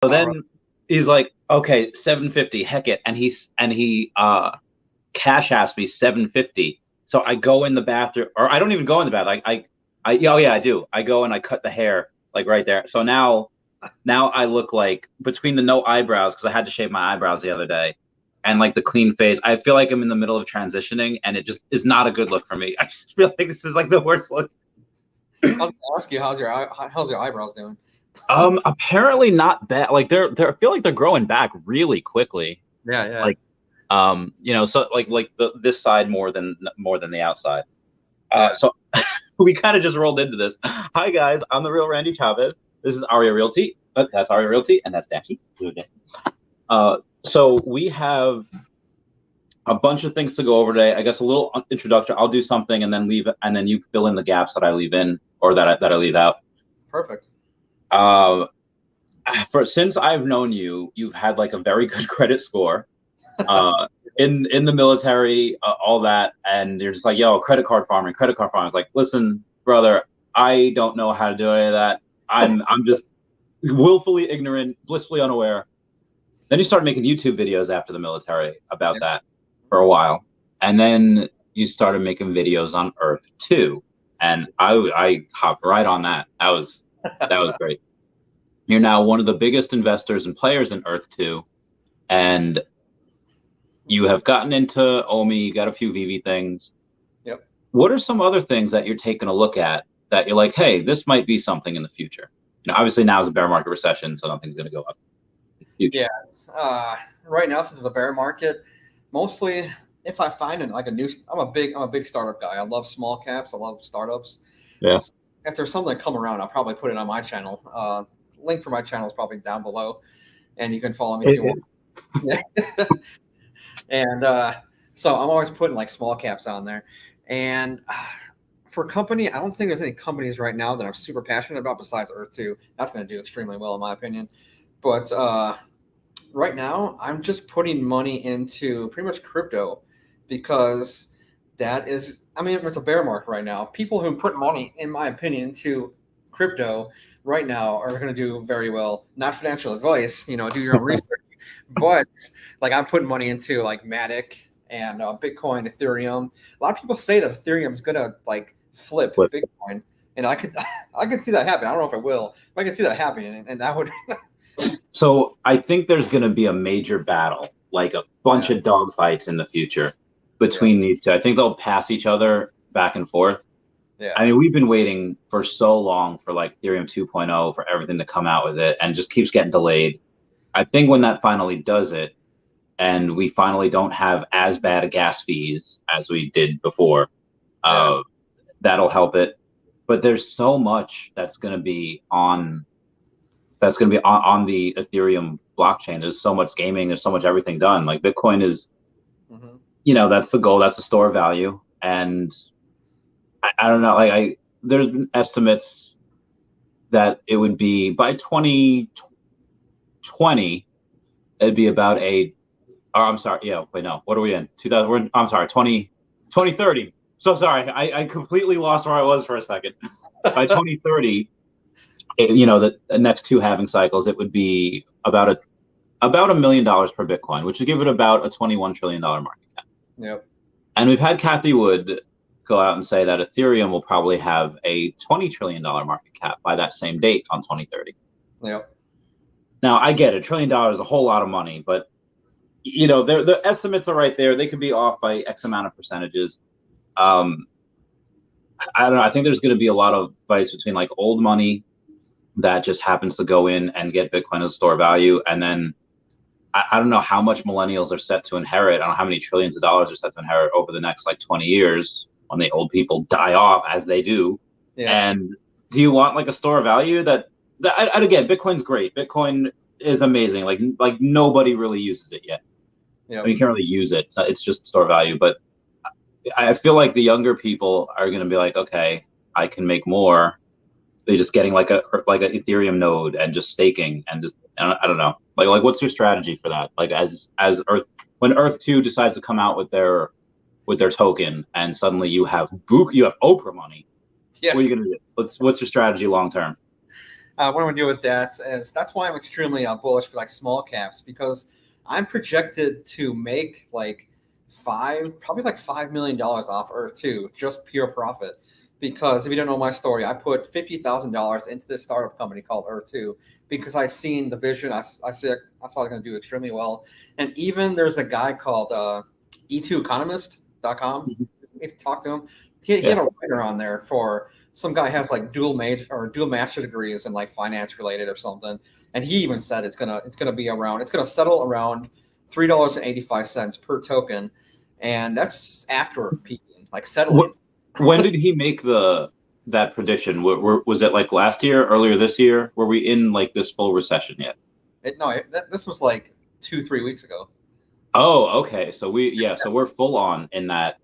So then he's like, okay, 750, heck it. And he cash asked me 750. So I go in the bathroom, or I don't even go in the bathroom. Oh yeah, I do. I go and I cut the hair like right there. So now I look like, between the no eyebrows, because I had to shave my eyebrows the other day, and like the clean face, I feel like I'm in the middle of transitioning, and it just is not a good look for me. I just feel like this is like the worst look. I was gonna ask you, how's your eyebrows doing? Apparently not bad. Like I feel like they're growing back really quickly. Yeah. Like, so like this side more than the outside. Yeah. So we kind of just rolled into this. Hi guys, I'm the real Randy Chavez. This is Arya Realty. That's Arya Realty, and that's Dashi. So we have a bunch of things to go over today. I guess a little introduction. I'll do something and then leave, and then you fill in the gaps that I leave in, or that I leave out. Perfect. Since I've known you, you've had like a very good credit score. In the military, all that, and you're just like, yo, credit card farming. I was like, listen, brother, I don't know how to do any of that. I'm just willfully ignorant, blissfully unaware. Then you started making YouTube videos after the military about that for a while, and then you started making videos on Earth 2, and I hopped right on that. That was great. You're now one of the biggest investors and players in Earth 2, and you have gotten into OMI, you got a few Veve things. Yep. What are some other things that you're taking a look at that you're like, hey, this might be something in the future? Obviously now is a bear market recession, so nothing's going to go up in the future. Yeah. Right now, since it's a bear market, mostly if I find I'm a big startup guy. I love small caps. I love startups. Yeah. If there's something that come around, I'll probably put it on my channel. Link for my channel is probably down below, and you can follow me if you want. Yeah. And so I'm always putting like small caps on there. And for company, I don't think there's any companies right now that I'm super passionate about besides Earth 2. That's going to do extremely well in my opinion. But right now, I'm just putting money into pretty much crypto because that is, it's a bear market right now. People who put money, in my opinion, into crypto right now are going to do very well. Not financial advice, do your own research. But like I'm putting money into like Matic and Bitcoin, Ethereum. A lot of people say that Ethereum is gonna like flip Bitcoin, and I could see that happen. I don't know if it will, but I can see that happening, and that would. So I think there's going to be a major battle, like a bunch of dog fights in the future between these two. I think they'll pass each other back and forth. Yeah. We've been waiting for so long for like Ethereum 2.0 for everything to come out with it, and just keeps getting delayed. I think when that finally does it, and we finally don't have as bad a gas fees as we did before, that'll help it. But there's so much that's going to be on the Ethereum blockchain. There's so much gaming. There's so much everything done. Like Bitcoin is, that's the goal. That's the store of value. And I don't know. There's been estimates that it would be by 2020, it'd be about what are we in? 2030. So sorry, I completely lost where I was for a second. By 2030, the next two halving cycles, it would be about $1 million per Bitcoin, which would give it about a $21 trillion market cap. Yep. And we've had Cathie Wood go out and say that Ethereum will probably have a $20 trillion market cap by that same date on 2030. Yep. Now, I get it. $1 trillion is a whole lot of money, but the estimates are right there. They could be off by X amount of percentages. I don't know. I think there's going to be a lot of fights between like old money that just happens to go in and get Bitcoin as a store of value, and then I don't know how much millennials are set to inherit. I don't know how many trillions of dollars are set to inherit over the next like 20 years when the old people die off, as they do. Yeah. And do you want like a store of value that again, Bitcoin's great. Bitcoin is amazing. Like nobody really uses it yet. Yeah. You can't really use it. It's just store value. But I feel like the younger people are going to be like, okay, I can make more. They're just getting like a Ethereum node and just staking and just, I don't know. Like what's your strategy for that? Like as when Earth 2 decides to come out with their token and suddenly you have Oprah money. Yeah. What are you going to do? What's your strategy long term? what I'm gonna do with that is that's why I'm extremely bullish for like small caps, because I'm projected to make like probably like $5 million off Earth 2, just pure profit. Because if you don't know my story, I put $50,000 into this startup company called Earth 2 because I seen the vision. I saw they're going to do extremely well. And even there's a guy called e2economist.com. If you talk to him, he had a writer on there for some guy has like dual master degrees in like finance related or something. And he even said it's gonna settle around $3.85 per token, and that's after peaking, like settling. When did he make that prediction? Was it like last year, earlier this year? Were we in like this full recession yet? This was like 2-3 weeks ago. Oh, okay. So we're full on in that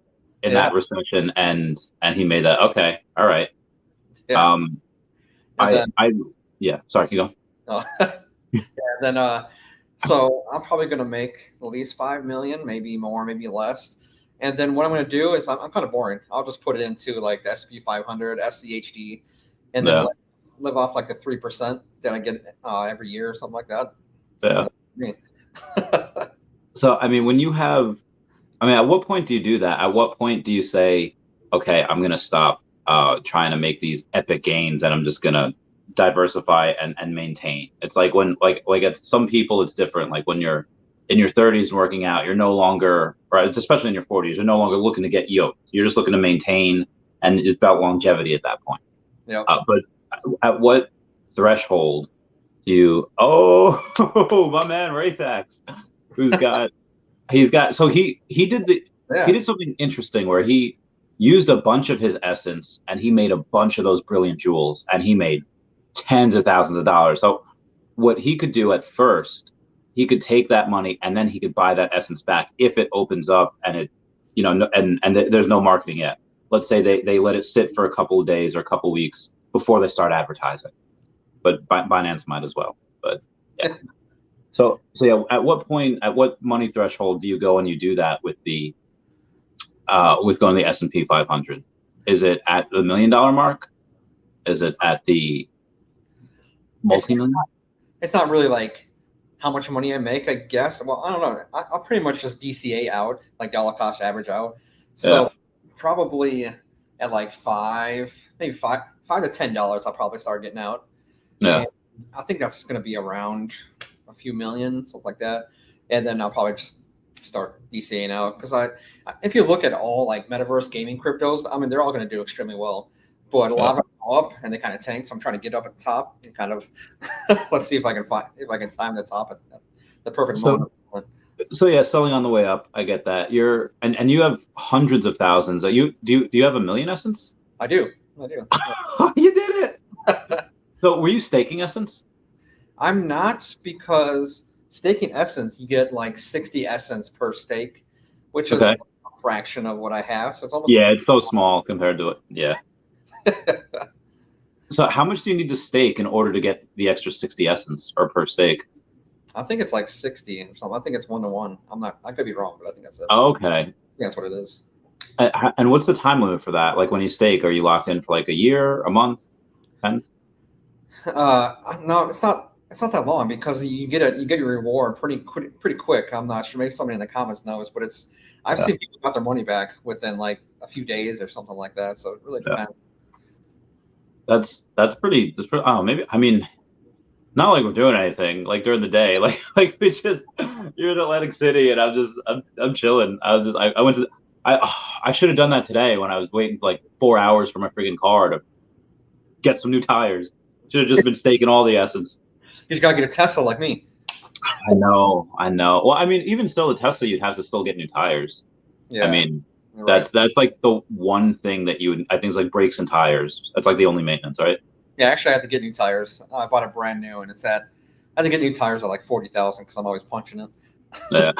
recession, and he made that. Okay, all right. Yeah. Sorry, keep going. Oh. Yeah. Then so I'm probably going to make at least 5 million, maybe more, maybe less. And then what I'm going to do is I'm kind of boring. I'll just put it into like the S&P 500, SCHD, and then live off like the 3% that I get every year or something like that. Yeah. So, I mean, at what point do you do that? At what point do you say, okay, I'm going to stop trying to make these epic gains and I'm just going to diversify and maintain? It's like when, like at some people, it's different. Like when you're in your 30s and working out, you're no longer, or especially in your 40s, you're no longer looking to get yoked. You're just looking to maintain, and it's about longevity at that point. Yeah. But at what threshold do you? Oh, my man, Raythax, so he did something interesting where he used a bunch of his essence and he made a bunch of those brilliant jewels, and he made tens of thousands of dollars. So what he could do at first, he could take that money and then he could buy that essence back if it opens up and it, there's no marketing yet. Let's say they let it sit for a couple of days or a couple of weeks before they start advertising. But Binance might as well. But yeah. So yeah, at what money threshold do you go and you do that with with going to the S&P 500? Is it at the $1 million mark? Is it at the multi-million? It's not really like how much money I make, I guess. Well, I don't know. I'll pretty much just DCA out, like dollar cost average out. So probably at like maybe five to $10, I'll probably start getting out. Yeah. And I think that's going to be around a few million, something like that. And then I'll probably just start DCAing out, because if you look at all like metaverse gaming cryptos, I mean, they're all going to do extremely well. But a lot of them go up and they kind of tank. So I'm trying to get up at the top and kind of let's see if I can time the top at the perfect moment. So yeah, selling on the way up. I get that. And you have hundreds of thousands. Do you have 1 million essence? I do. You did it. So were you staking essence? I'm not, because staking essence, you get like 60 essence per stake, which is a fraction of what I have. So it's almost it's so small compared to it. Yeah. So how much do you need to stake in order to get the extra 60 essence or per stake? I think it's like 60 or something. I think it's 1-to-1. I could be wrong, but I think that's it. Okay. Yeah, that's what it is. And what's the time limit for that? Like when you stake, are you locked in for like a year, a month? 10? No, it's not that long, because you get your reward pretty quick. I'm not sure. Maybe somebody in the comments knows, but I've seen people got their money back within like a few days or something like that. So it really depends. That's pretty. Oh, maybe. I mean, not like we're doing anything like during the day. Like we just, you're in Atlantic City and I'm chilling. I went to. I should have done that today when I was waiting for like 4 hours for my freaking car to get some new tires. Should have just been staking all the essence. You just gotta get a Tesla like me. I know. Well, I mean, even still, the Tesla, you'd have to still get new tires. Yeah. I mean, that's like the one thing that I think is like brakes and tires. That's like the only maintenance, right? Yeah, actually, I had to get new tires. I bought a brand new, and I had to get new tires at like 40,000 because I'm always punching it. Yeah.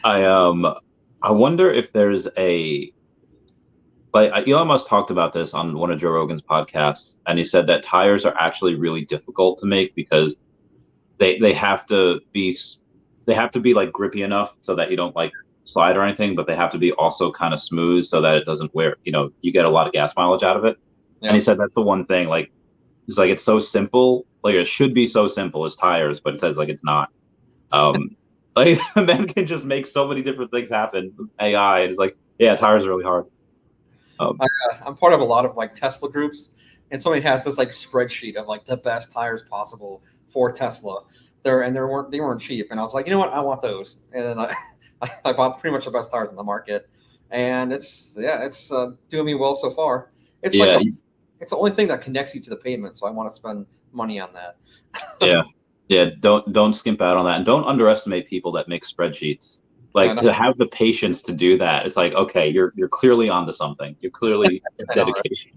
I wonder if there's like Elon Musk talked about this on one of Joe Rogan's podcasts, and he said that tires are actually really difficult to make because they have to be like grippy enough so that you don't like slide or anything, but they have to be also kind of smooth so that it doesn't wear, you get a lot of gas mileage out of it. Yeah. And he said that's the one thing, like It's like it's so simple. Like it should be so simple as tires, but it says like it's not. Like men can just make so many different things happen with AI. And it's like, yeah, tires are really hard. I'm part of a lot of like Tesla groups, and somebody has this like spreadsheet of like the best tires possible for Tesla. They weren't cheap, and I was like, you know what, I want those, and then I bought pretty much the best tires in the market, and it's doing me well so far. It's Yeah, like it's the only thing that connects you to the pavement, so I want to spend money on that. yeah. Don't skimp out on that, and don't underestimate people that make spreadsheets. Like to have the patience to do that. It's like, okay, you're clearly onto something. You're clearly dedication.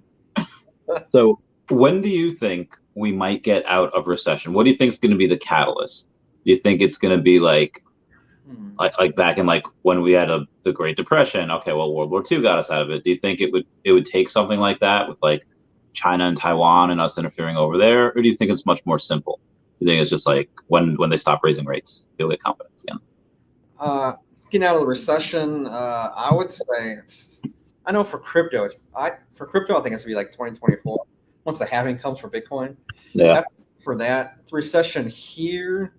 So when do you think we might get out of recession? What do you think is going to be the catalyst? Do you think it's going to be like back in like when we had the Great Depression? Okay, well, World War II got us out of it. Do you think it would take something like that with like China and Taiwan and us interfering over there, or do you think it's much more simple? Do you think it's just like when they stop raising rates, you'll get confidence again? Getting out of the recession, I would say I know for crypto, I think it's gonna be like 2024 once the halving comes for Bitcoin. Yeah. For that, the recession here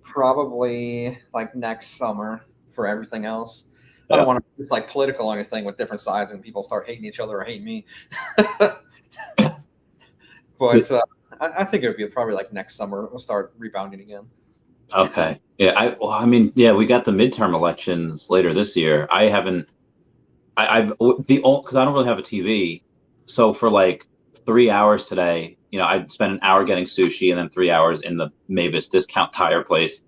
probably like next summer for everything else. Yeah. I don't want to it's like political or anything with different sides and people start hating each other or hating me. But I think it would be probably like next summer we'll start rebounding again. Okay. Yeah. We got the midterm elections later this year. Because I don't really have a TV. So for like 3 hours today, I'd spend an hour getting sushi and then 3 hours in the Mavis discount tire place.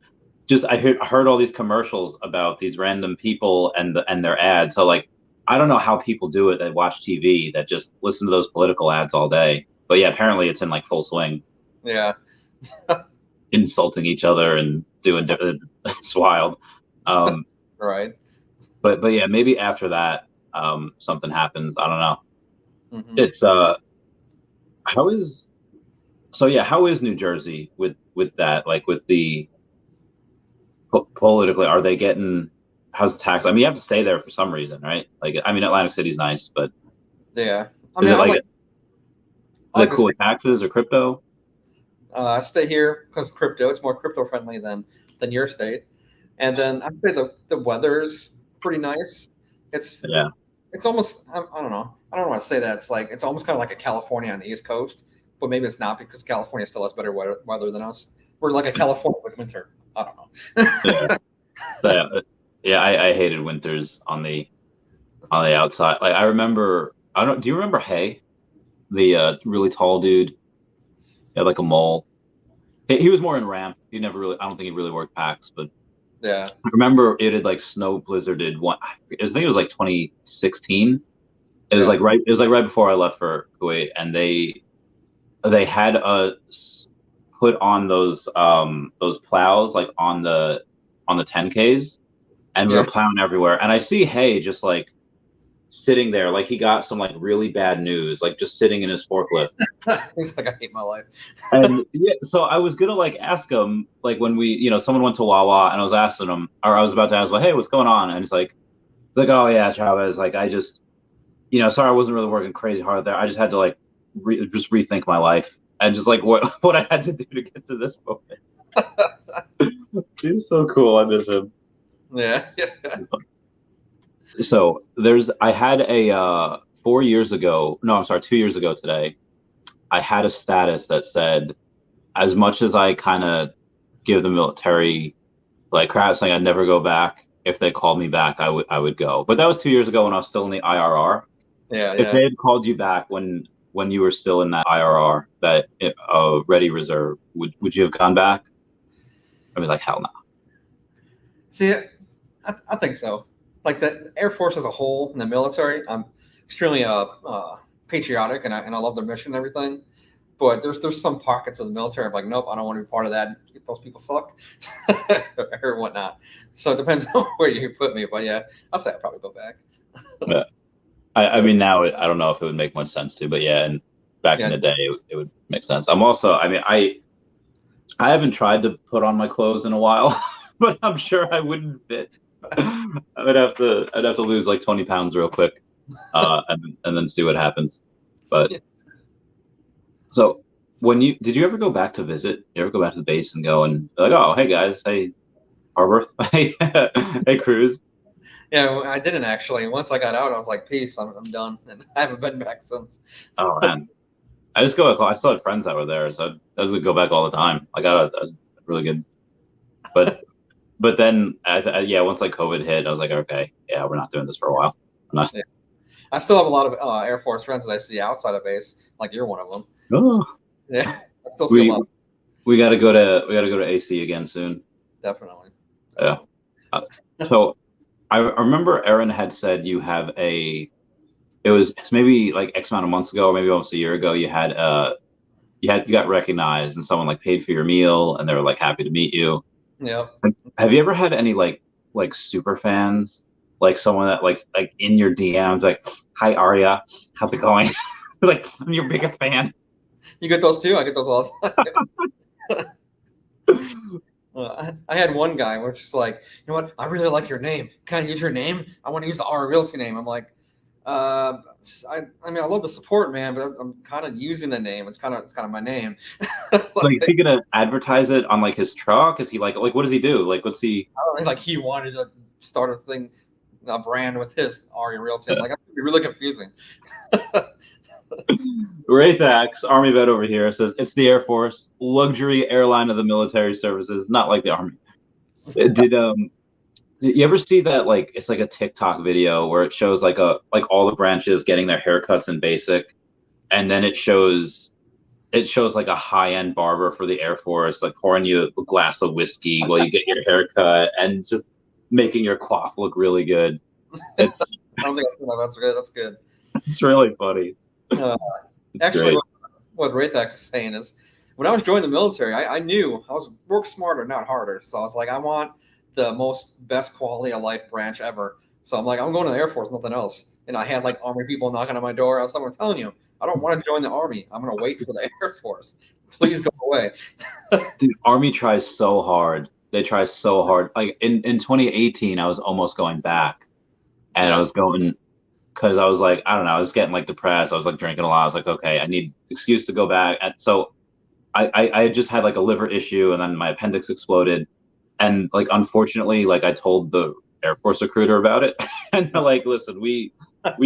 I heard all these commercials about these random people and their ads. So like, I don't know how people do it that watch TV that just listen to those political ads all day. But yeah, apparently it's in like full swing. Yeah. Insulting each other and doing it's wild. Right. But yeah, maybe after that something happens. I don't know. Mm-hmm. It's how is New Jersey with that, like with the politically, are they getting, how's the tax? I mean, you have to stay there for some reason, right? Like, I mean, Atlantic City's nice, but yeah, is it like cool with taxes or crypto? I stay here because crypto. It's more crypto friendly than your state, and then I'd say the weather's pretty nice. It's almost I don't know. I don't want to say that it's almost kind of like a California on the East Coast, but maybe it's not because California still has better weather than us. We're like a California with winter. I don't know. Yeah. I hated winters on the outside. Like I remember, do you remember Hay, the really tall dude? He had like a mole. He was more in ramp. I don't think he really worked packs, but yeah. I remember it had like snow blizzarded I think it was like 2016. It was like right before I left for Kuwait, and they had us put on those plows like on the 10Ks, and we were plowing everywhere. And I see Hay just like sitting there, like he got some like really bad news, like just sitting in his forklift. He's like, I hate my life. And yeah, so I was gonna like ask him, like when we, someone went to Wawa, and I was asking him, or I was about to ask, well, hey, what's going on? And he's like, oh yeah, Chavez, like I just, sorry, I wasn't really working crazy hard there. I just had to like just rethink my life and just like what I had to do to get to this moment. He's so cool. I miss him. Yeah. So I had a 2 years ago today, I had a status that said, as much as I kind of give the military like crap, saying I'd never go back, if they called me back, I would go. But that was 2 years ago when I was still in the IRR. If they had called you back when you were still in that IRR, that ready reserve, would you have gone back? I mean, like, hell no. See, I think so. Like the Air Force as a whole and the military, I'm extremely patriotic and I love their mission and everything. But there's some pockets of the military I'm like, nope, I don't want to be part of that. Those people suck or whatnot. So it depends on where you put me. But yeah, I'll say I'd probably go back. Yeah. I mean, now I don't know if it would make much sense to, but yeah, and back in the day, it would make sense. I'm also, I mean, I haven't tried to put on my clothes in a while, but I'm sure I wouldn't fit. I'd have to lose like 20 pounds real quick, and then see what happens. But so Did you ever go back to visit? You ever go back to the base and go and like, oh, hey guys, hey Harworth, hey, hey Cruz. Yeah, I didn't actually. Once I got out, I was like, peace, I'm done, and I haven't been back since. Oh man, I just go. I still had friends that were there, so I would go back all the time. I got a really good, but then yeah, once like COVID hit, I was like, okay, yeah, we're not doing this for a while. I'm not. Yeah. I still have a lot of Air Force friends that I see outside of base. Like you're one of them. Oh, Yeah, I still see a lot. we got to go to AC again soon. Definitely. Yeah. So I remember Erin had said you have it was maybe like X amount of months ago, or maybe almost a year ago, you got recognized and someone like paid for your meal and they were like happy to meet you. Yeah. Have you ever had any like super fans, like someone that like in your DMs like, hi Arya, how's it going? Like I'm your biggest fan. You get those too? I get those all the time. I had one guy which is like, you know what? I really like your name. Can I use your name? I want to use the Arya Realty name. I'm like, I mean, I love the support, man, but I'm kind of using the name. It's kind of my name. Like, is he gonna advertise it on like his truck? Is he like what does he do? Like, what's he? I don't know, like he wanted to start a brand with his Arya Realty. I'm like, that's gonna be really confusing. Wraithax, Army vet over here, says it's the Air Force, luxury airline of the military services, not like the Army. Did you ever see that like it's like a TikTok video where it shows like all the branches getting their haircuts in basic, and then it shows like a high-end barber for the Air Force like pouring you a glass of whiskey while you get your haircut and just making your coif look really good. It's I don't think that's good. That's good. It's really funny. Actually, great. what Wraithax is saying is, when I was joining the military, I knew I was work smarter, not harder. So I was like, I want the best quality of life branch ever. So I'm like, I'm going to the Air Force, nothing else. And I had like Army people knocking on my door. I was like, I'm telling you, I don't want to join the Army. I'm going to wait for the Air Force. Please go away. Dude, Army tries so hard. They try so hard. Like in 2018, I was almost going back, and I was going because I was like, I don't know, I was getting like depressed. I was like drinking a lot. I was like, okay, I need an excuse to go back. And so I had just had like a liver issue, and then my appendix exploded. And like, unfortunately, like I told the Air Force recruiter about it, and they're like, listen, we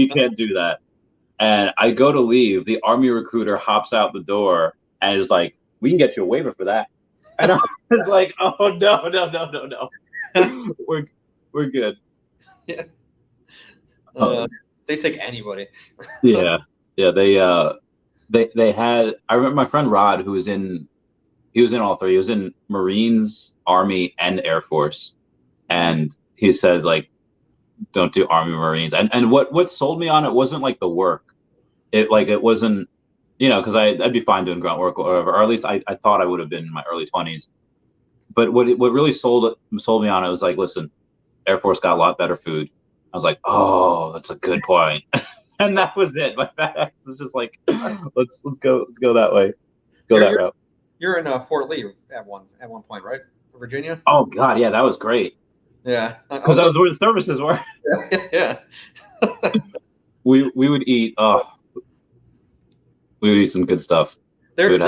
can't do that. And I go to leave, the Army recruiter hops out the door and is like, we can get you a waiver for that. And I was like, oh no. We're good. Yeah. They take anybody. Yeah. They had. I remember my friend Rod, who was in. He was in all three. He was in Marines, Army, and Air Force, and he said like, don't do Army, Marines. And what sold me on it wasn't like the work. It wasn't, because I'd be fine doing grunt work or whatever, or at least I thought I would have been in my early 20s. But what really sold me on it was like, listen, Air Force got a lot better food. I was like, oh, that's a good point. And that was it. My back was just like, let's go that way. That route. You're in Fort Lee at one point, right? Virginia? Oh God, yeah, that was great. Yeah. Because that was where the services were. Yeah. we would eat we would eat some good stuff. Their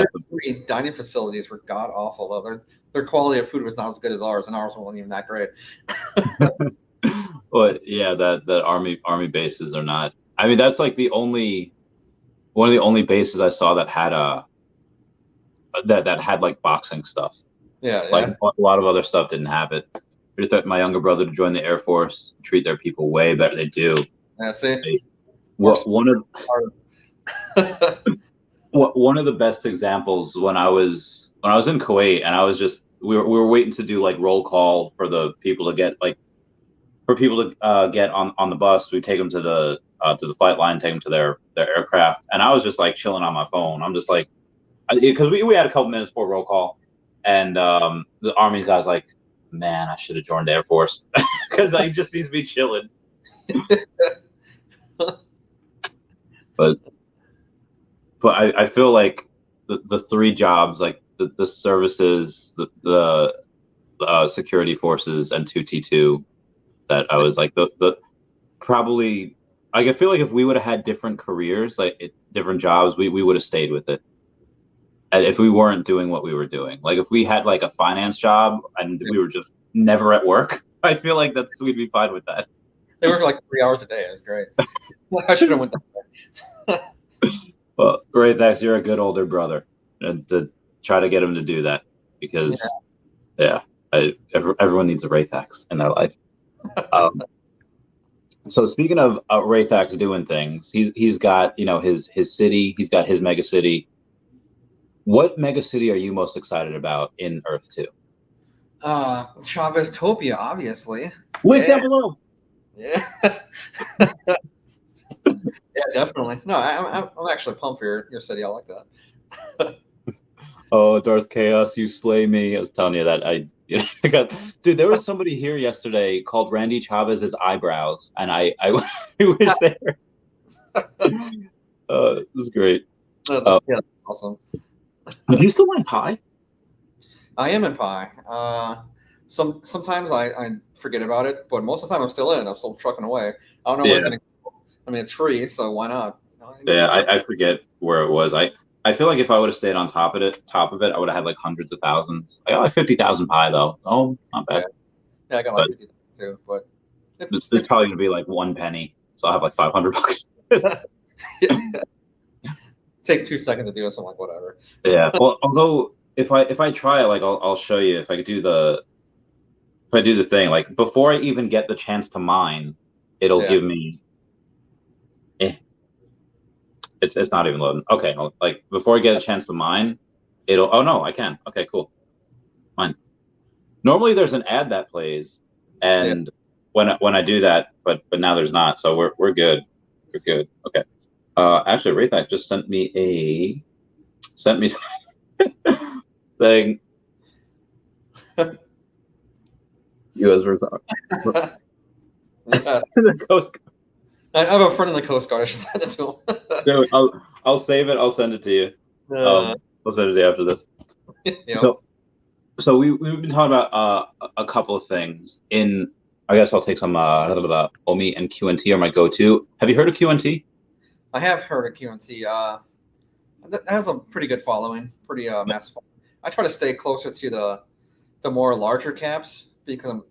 dining facilities were god awful though. Their quality of food was not as good as ours, and ours wasn't even that great. But yeah, that army bases are not. I mean, that's like one of the only bases I saw that had that had like boxing stuff. Yeah. Like a lot of other stuff didn't have it. I just thought my younger brother to join the Air Force, treat their people way better. They do. Yeah. See. One of the best examples when I was in Kuwait, and I was just we were waiting to do like roll call for the people to get get on the bus. We take them to the flight line, take them to their aircraft, and I was just like chilling on my phone. I'm just like, because we had a couple minutes before roll call, and the Army guy's like, man, I should have joined the Air Force because I just needs to be chilling. But I feel like the three jobs, like the services, the security forces, and 2T2, that I was like the probably, like, I feel like if we would have had different careers, like different jobs, we would have stayed with it. if we weren't doing what we were doing. Like if we had like a finance job and we were just never at work, I feel like we'd be fine with that. They work like 3 hours a day. It's great. I should have went that way. Well, great, thanks. You're a good older brother, and to try to get him to do that because, everyone needs a Raythax in their life. So speaking of Raythax doing things, he's got his city, he's got his mega city. What mega city are you most excited about in Earth 2? Chavez Topia, obviously. Link down below. Yeah. Yeah, definitely. No, I'm actually pumped for your city. I like that. Oh, Darth Chaos, you slay me. I was telling you that I dude, there was somebody here yesterday called Randy Chavez's eyebrows, and I wish they were. This is great. Yeah, that's awesome. Are you still in Pi? I am in Pi. Sometimes I forget about it, but most of the time I'm still in it. I'm still trucking away. I don't know what's going to. I mean, it's free, so why not? Yeah, I forget where it was. I feel like if I would have stayed on top of it, I would have had like hundreds of thousands. I got like 50,000 Pi though. Oh, not bad. Yeah, I got like 50,000 too, but it's probably gonna be like 1 penny, so I'll have like $500. Takes 2 seconds to do it, so I'm like, whatever. Yeah. Well, although if I try it, like I'll show you if I do the thing, like before I even get the chance to mine, it'll give me. It's not even loading. Okay, like before I get a chance to mine, it'll. Oh no, I can. Okay, cool. Mine. Normally there's an ad that plays, and when I do that, but now there's not. So we're good. We're good. Okay. Actually, Raythax just sent me thing. U.S. versus the Coast Guard. I have a friend in the Coast Guard. I should send it to him. Dude, I'll save it. I'll send it to you. I'll send it to you after this. Yep. So we've been talking about a couple of things. I guess I'll take some OMI and QNT are my go-to. Have you heard of QNT? I have heard of QNT. That has a pretty good following, pretty massive. I try to stay closer to the more larger caps because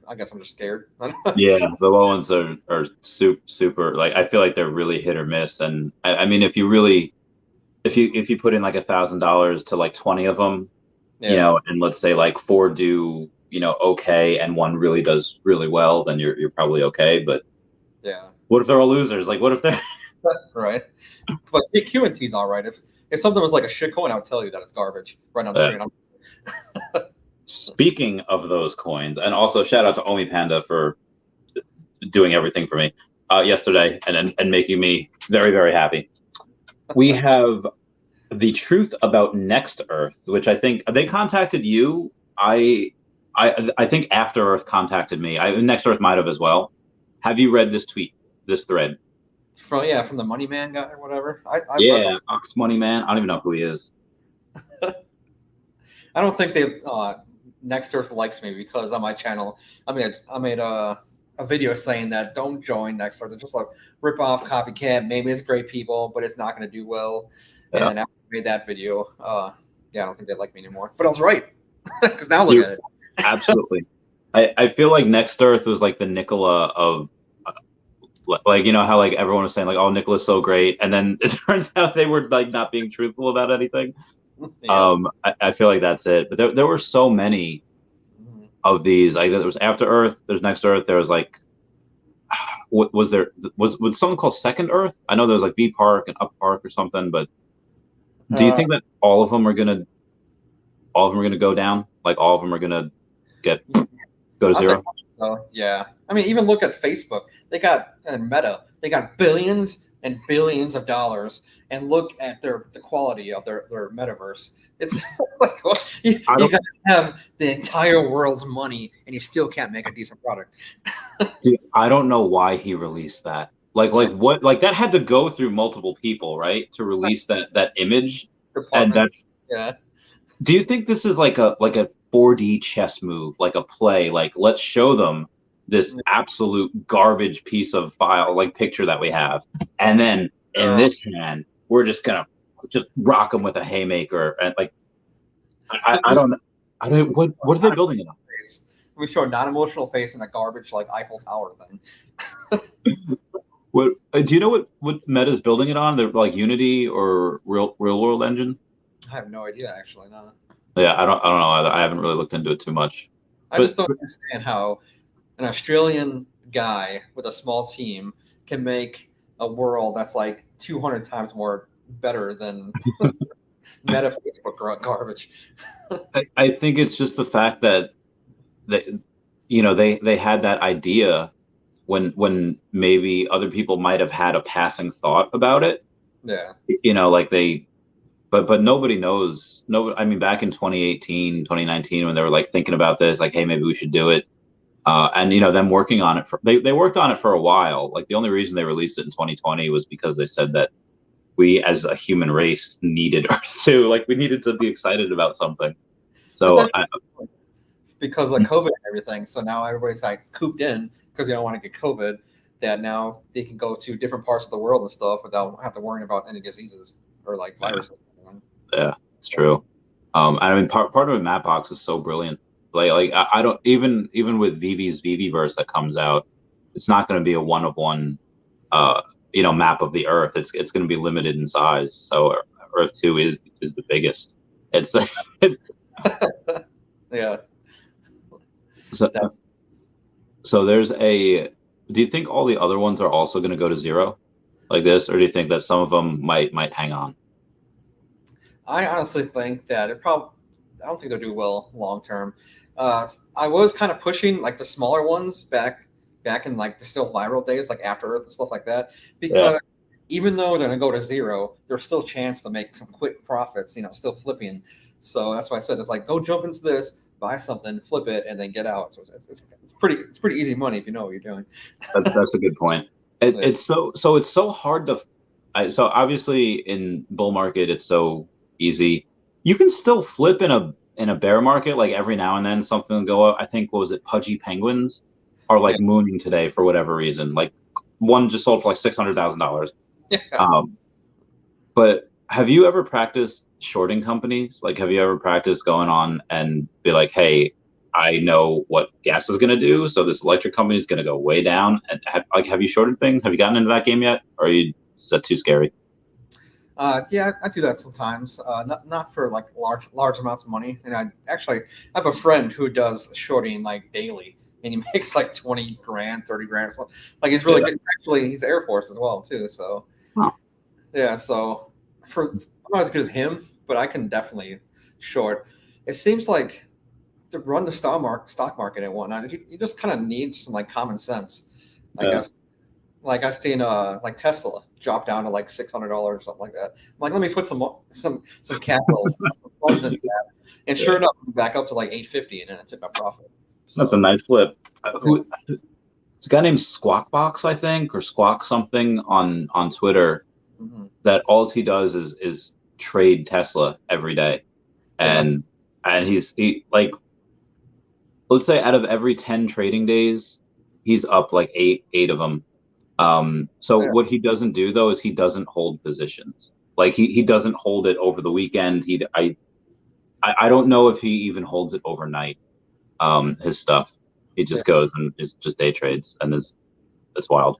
I guess I'm just scared. Yeah, the low ones are super. Like I feel like they're really hit or miss. And I mean, if you put in like $1,000 to like 20 of them, and let's say like 4 do okay, and 1 really does really well, then you're probably okay. But what if they're all losers? Like what if they're right? But QNT's all right. If something was like a shit coin, I would tell you that it's garbage right on the screen. Speaking of those coins, and also shout out to Omi Panda for doing everything for me yesterday and making me very, very happy. We have the truth about Next Earth, which I think they contacted you. I think After Earth contacted me. Next Earth might have as well. Have you read this thread? From the Money Man guy or whatever. Ox Money Man. I don't even know who he is. I don't think Next Earth likes me because on my channel, I made a video saying that don't join Next Earth. It's just like rip off copycat. Maybe it's great people, but it's not going to do well. Yeah. And after I made that video, I don't think they like me anymore. But I was right because now look at it. Absolutely. I feel like Next Earth was like the Nicola of. Like how like everyone was saying like, oh, Nicola's so great, and then it turns out they were like not being truthful about anything. I feel like that's it. But there were so many of these. Like there was After Earth, there's Next Earth, there was like was something called Second Earth? I know there was like B Park and Up Park or something, but do you think that all of them are gonna go down? Like all of them are gonna go to zero? So, yeah. I mean, even look at Facebook. They got Meta. They got billions and billions of dollars, and look at the quality of their metaverse. It's like you guys have the entire world's money, and you still can't make a decent product. Dude, I don't know why he released that. Like what? Like that had to go through multiple people, right, to release that image. And that's Do you think this is like a 4D chess move, like a play? Like let's show them this absolute garbage piece of file, like picture that we have, and then in this hand, we're just gonna just rock them with a haymaker, and like I don't what are they building it on? We show a non-emotional face in a garbage like Eiffel Tower thing. What do you know what Meta's building it on? They're like Unity or Real World Engine? I have no idea, actually. No. Yeah, I don't know either. I haven't really looked into it too much. I just don't understand how an Australian guy with a small team can make a world that's like 200 times more better than Meta Facebook garbage. I think it's just the fact that they had that idea when maybe other people might have had a passing thought about it. Yeah. Like but nobody knows. I mean, back in 2018, 2019, when they were like thinking about this, like, hey, maybe we should do it. And them working on it they worked on it for a while. Like the only reason they released it in 2020 was because they said that we as a human race needed Earth 2. Like we needed to be excited about something. So because of COVID and everything. So now everybody's like cooped in because they don't want to get COVID. That now they can go to different parts of the world and stuff without having to worry about any diseases or like viruses. Yeah, it's true. I mean, part of Mapbox is so brilliant. Like I don't even with Veve's Veveverse that comes out, it's not going to be a one of one, map of the Earth. It's going to be limited in size. So Earth 2 is the biggest. It's the yeah. So there's a. Do you think all the other ones are also going to go to zero, like this, or do you think that some of them might hang on? I honestly think that I don't think they'll do well long term. I was kind of pushing like the smaller ones back in like the still viral days, like After Earth and stuff like that, because even though they're gonna go to zero, there's still a chance to make some quick profits. Still flipping. So that's why I said it's like go jump into this, buy something, flip it, and then get out. So it's pretty easy money if you know what you're doing. That's a good point. It's so hard to. So obviously in bull market it's so easy. You can still flip in a bear market, like every now and then something will go up. I think, what was it, Pudgy Penguins are like mooning today for whatever reason. Like one just sold for like $600,000. Yeah. But have you ever practiced shorting companies? Like, have you ever practiced going on and be like, hey, I know what gas is going to do, so this electric company is going to go way down? And have you shorted things? Have you gotten into that game yet, or is that too scary? Yeah, I do that sometimes. Not for like large amounts of money. And I have a friend who does shorting like daily, and he makes like 20 grand, 30 grand or something. Like he's really good. Actually, he's Air Force as well too. So yeah, so I'm not as good as him, but I can definitely short. It seems like to run the stock market and whatnot, you just kind of need some like common sense, I guess. Like I've seen like Tesla drop down to like $600 or something like that. I'm like, let me put some capital funds into that, and sure enough, back up to like 850, and then I took my profit. So, that's a nice flip. It's a guy named Squawkbox, I think, or Squawk something on Twitter. That all he does is trade Tesla every day, and he's like, let's say out of every 10 trading days, he's up like eight of them. What he doesn't do though is he doesn't hold positions. Like he doesn't hold it over the weekend. I don't know if he even holds it overnight. His stuff. He just goes and is just day trades, and it's wild.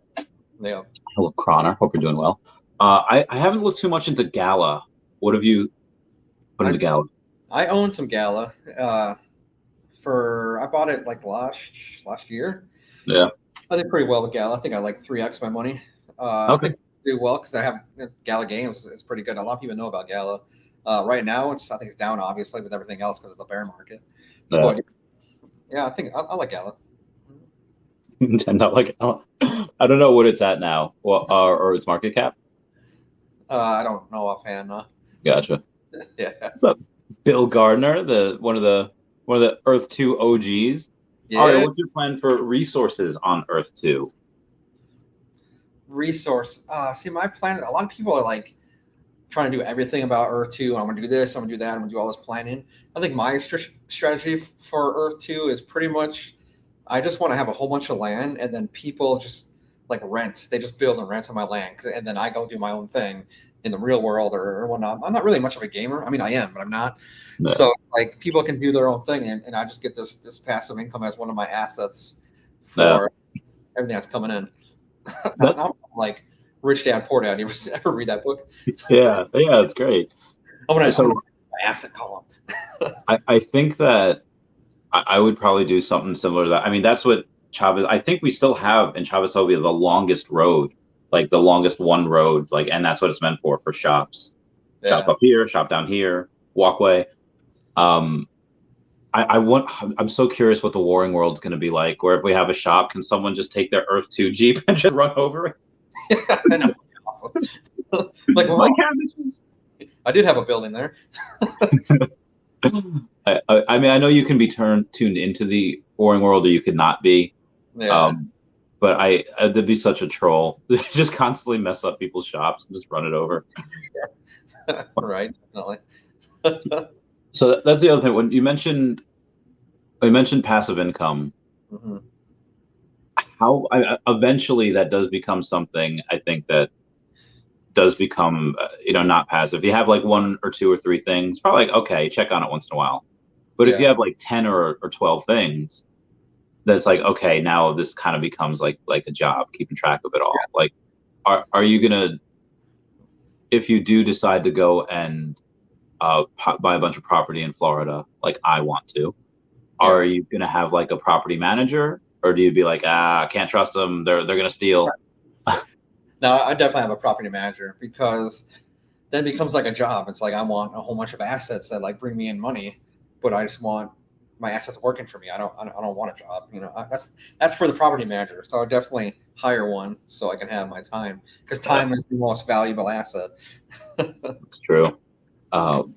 Yeah. Hello, Croner. Hope you're doing well. I haven't looked too much into Gala. What have you put into Gala? I own some Gala. I bought it like last year. Yeah. I did pretty well with Gala. I think I like 3x my money. I think I do well because I have Gala Games. It's pretty good. A lot of people know about Gala. Right now, I think it's down obviously with everything else because it's the bear market. Yeah. But, yeah, I think I like Gala. Not like, I don't know what it's at now, or its market cap. I don't know offhand. Gotcha. Yeah. What's up, Bill Gardner, one of the Earth 2 OGs? Yeah. Arya, what's your plan for resources on Earth 2? Resource. See, my plan. A lot of people are like trying to do everything about Earth 2. I'm gonna do this. I'm gonna do that. I'm gonna do all this planning. I think my strategy for Earth 2 is pretty much, I just want to have a whole bunch of land, and then people just like rent. They just build and rent on my land, and then I go do my own thing. in the real world or whatnot. I'm not really much of a gamer. I mean, I am, but I'm not. No. So like people can do their own thing, and I just get this passive income as one of my assets for everything that's coming in. I'm like Rich Dad Poor Dad. You ever read that book? Yeah, it's great. I'm gonna So my asset column. I think that I would probably do something similar to that. I mean, that's what Chavez. I think we still have in Chavezovia the longest road, like the longest one road, like, and that's what it's meant for shops. Shop up here, shop down here, walkway. I'm so curious what the Warring World's going to be like. Where if we have a shop, can someone just take their Earth 2 Jeep and just run over it? Yeah, I know. Awesome. Like, well, I did have a building there. I mean, I know you can be tuned into the Warring World, or you could not be. Yeah. But that'd be such a troll. Just constantly mess up people's shops and just run it over. Yeah. Right. Definitely. So that's the other thing. When you mentioned passive income, mm-hmm. how eventually that does become something. I think that does become not passive. You have like 1 or 2 or 3 things, probably like, okay, check on it once in a while. But if you have like 10 or 12 things, that's like, okay, now this kind of becomes like a job, keeping track of it all. Yeah. Like, are you gonna, if you do decide to go and buy a bunch of property in Florida, like I want to, are you gonna have like a property manager, or do you be like, I can't trust them, they're gonna steal? No, I definitely have a property manager, because then it becomes like a job. It's like I want a whole bunch of assets that like bring me in money, but I just want my assets working for me. I don't want a job. That's for the property manager. So I definitely hire one so I can have my time, because time is the most valuable asset. It's true. Oh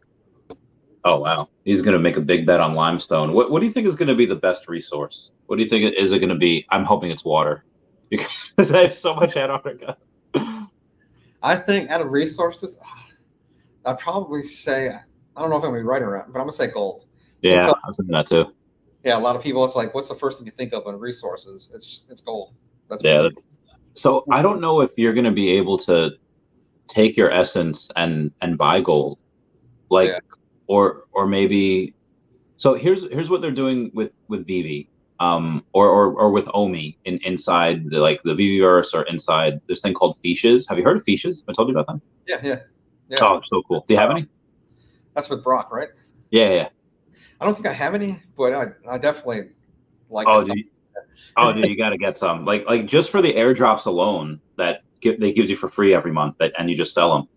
wow, he's gonna make a big bet on limestone. What do you think is gonna be the best resource? What do you think is it gonna be? I'm hoping it's water, because I have so much Antarctica. I think out of resources, I'd probably say, I don't know if I'm gonna be right or wrong, but I'm gonna say gold. Yeah, I was thinking that too. Yeah, a lot of people, it's like, what's the first thing you think of on resources? It's gold. So I don't know if you're gonna be able to take your essence and buy gold, like, or maybe. So here's what they're doing with Veve, or with OMI inside the Veveverse, or inside this thing called Feeshes. Have you heard of Feeshes? I told you about them. Yeah. Oh, so cool. Do you have any? That's with Brock, right? Yeah. I don't think I have any, but I definitely like. Oh, dude, you got to get some. Like just for the airdrops alone that they gives you for free every month, and you just sell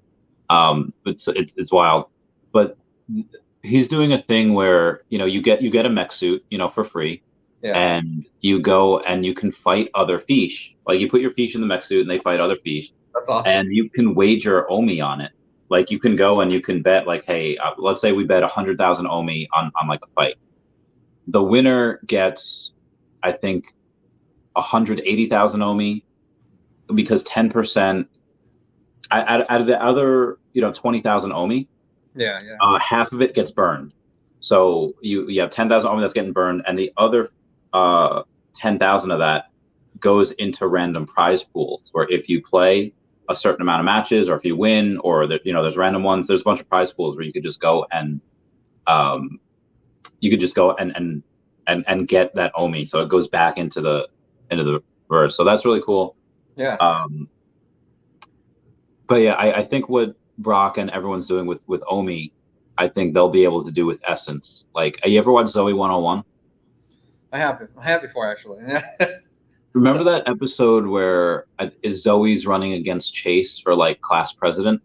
them. It's wild. But he's doing a thing where you get a mech suit for free, and you go and you can fight other Feesh. Like you put your Feesh in the mech suit and they fight other Feesh. That's awesome. And you can wager OMI on it. Like you can go and you can bet, like, hey, let's say we bet 100,000 OMI on like a fight. The winner gets, I think, 180,000 OMI, because 10% out of the other 20,000 OMI. Yeah. Half of it gets burned. So you have 10,000 OMI that's getting burned, and the other 10,000 of that goes into random prize pools, where if you play a certain amount of matches, or if you win, or there's random ones, there's a bunch of prize pools where you could just go and and get that OMI, so it goes back into the verse. So that's really cool. Yeah. But yeah, I think what Brock and everyone's doing with OMI, I think they'll be able to do with Essence. Like, you ever watched Zoe 101? I have before, actually. Remember that episode where Zoe's running against Chase for like class president,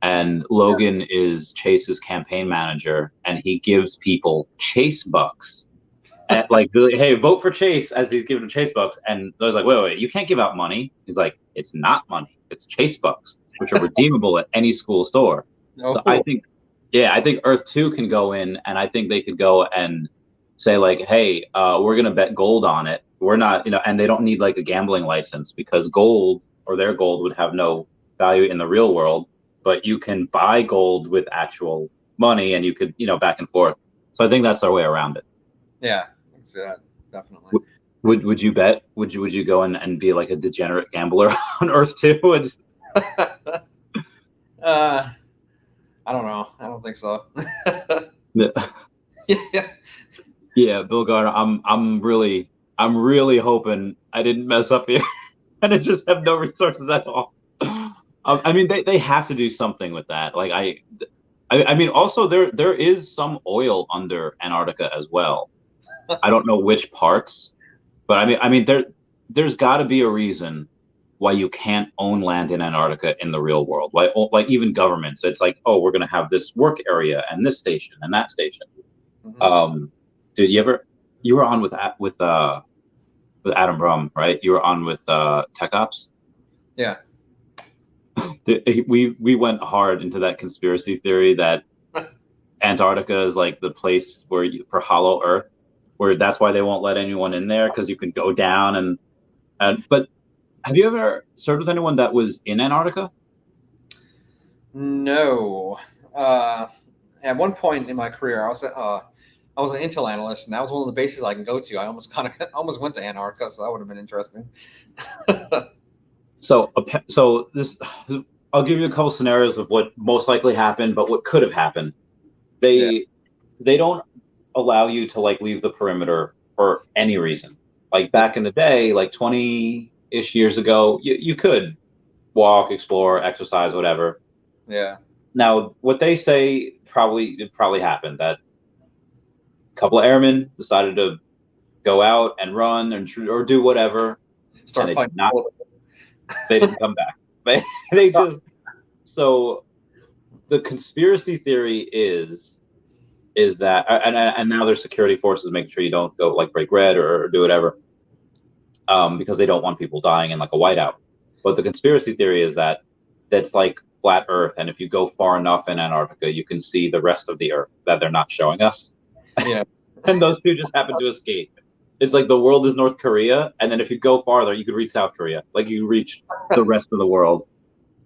and Logan is Chase's campaign manager, and he gives people Chase bucks, and like, hey, vote for Chase, as he's giving them Chase bucks, and I was like, wait, you can't give out money. He's like, it's not money, it's Chase bucks, which are redeemable at any school store. So I think Earth 2 can go in, and I think they could go and say like, hey, we're gonna bet gold on it. We're not, and they don't need like a gambling license, because gold, or their gold, would have no value in the real world, but you can buy gold with actual money, and you could, back and forth. So I think that's our way around it. Yeah, definitely. Would you bet? Would you go and be like a degenerate gambler on Earth 2? I don't know. I don't think so. Yeah. Yeah. Yeah, Bill Gardner. I'm really hoping I didn't mess up here, and I just have no resources at all. I mean, they have to do something with that. Like I mean, also there is some oil under Antarctica as well. I don't know which parts, but I mean there's got to be a reason why you can't own land in Antarctica in the real world. Like even governments, it's like, oh, we're gonna have this work area and this station and that station. Mhm. Dude, you were on with Adam Brum, right? You were on with Tech Ops. Yeah. We went hard into that conspiracy theory that Antarctica is like the place for Hollow Earth, where that's why they won't let anyone in there because you can go down and. But have you ever served with anyone that was in Antarctica? No. At one point in my career, I was an intel analyst, and that was one of the bases I can go to. I almost went to Antarctica, so that would have been interesting. So this, I'll give you a couple scenarios of what most likely happened, but what could have happened. Yeah. They don't allow you to like leave the perimeter for any reason. Like back in the day, like 20-ish years ago, you could walk, explore, exercise, whatever. Yeah. Now, what they say it probably happened that a couple of airmen decided to go out and run or do whatever, Start and they fighting. did not. They didn't come back. They just so the conspiracy theory is that and now there's security forces making sure you don't go like break red or do whatever, because they don't want people dying in like a whiteout. But the conspiracy theory is that that's like flat Earth, and if you go far enough in Antarctica, you can see the rest of the Earth that they're not showing us. Yeah. And those two just happen to escape. It's like the world is North Korea, and then if you go farther, you could reach South Korea. Like you reach the rest of the world.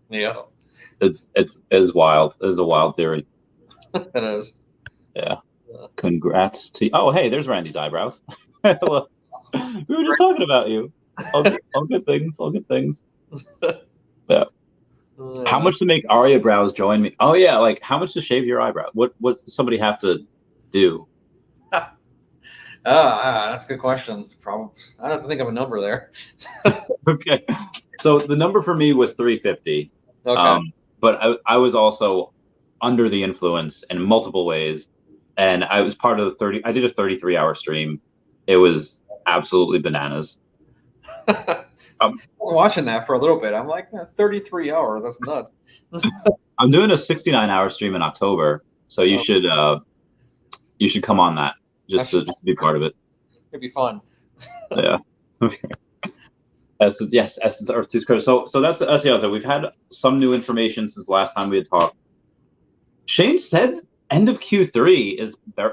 Yeah. It's wild. It's a wild theory. It is. Yeah. Congrats to you. Oh, hey, there's Randy's eyebrows. Hello. We were just talking about you. All good things. All good things. Yeah. How much to make Arya brows join me? Oh yeah, like how much to shave your eyebrow? What does somebody have to do? That's a good question. Probably, I have to think of a number there. Okay. So the number for me was 350. Okay. But I was also under the influence in multiple ways. And I was part of I did a 33-hour stream. It was absolutely bananas. I was watching that for a little bit. I'm like, 33 hours. That's nuts. I'm doing a 69-hour stream in October. So you should come on that just to be part of it. It'd be fun. Yeah. Okay. Essence Earth 2's critical. So that's the other thing. We've had some new information since last time we had talked. Shane said end of Q3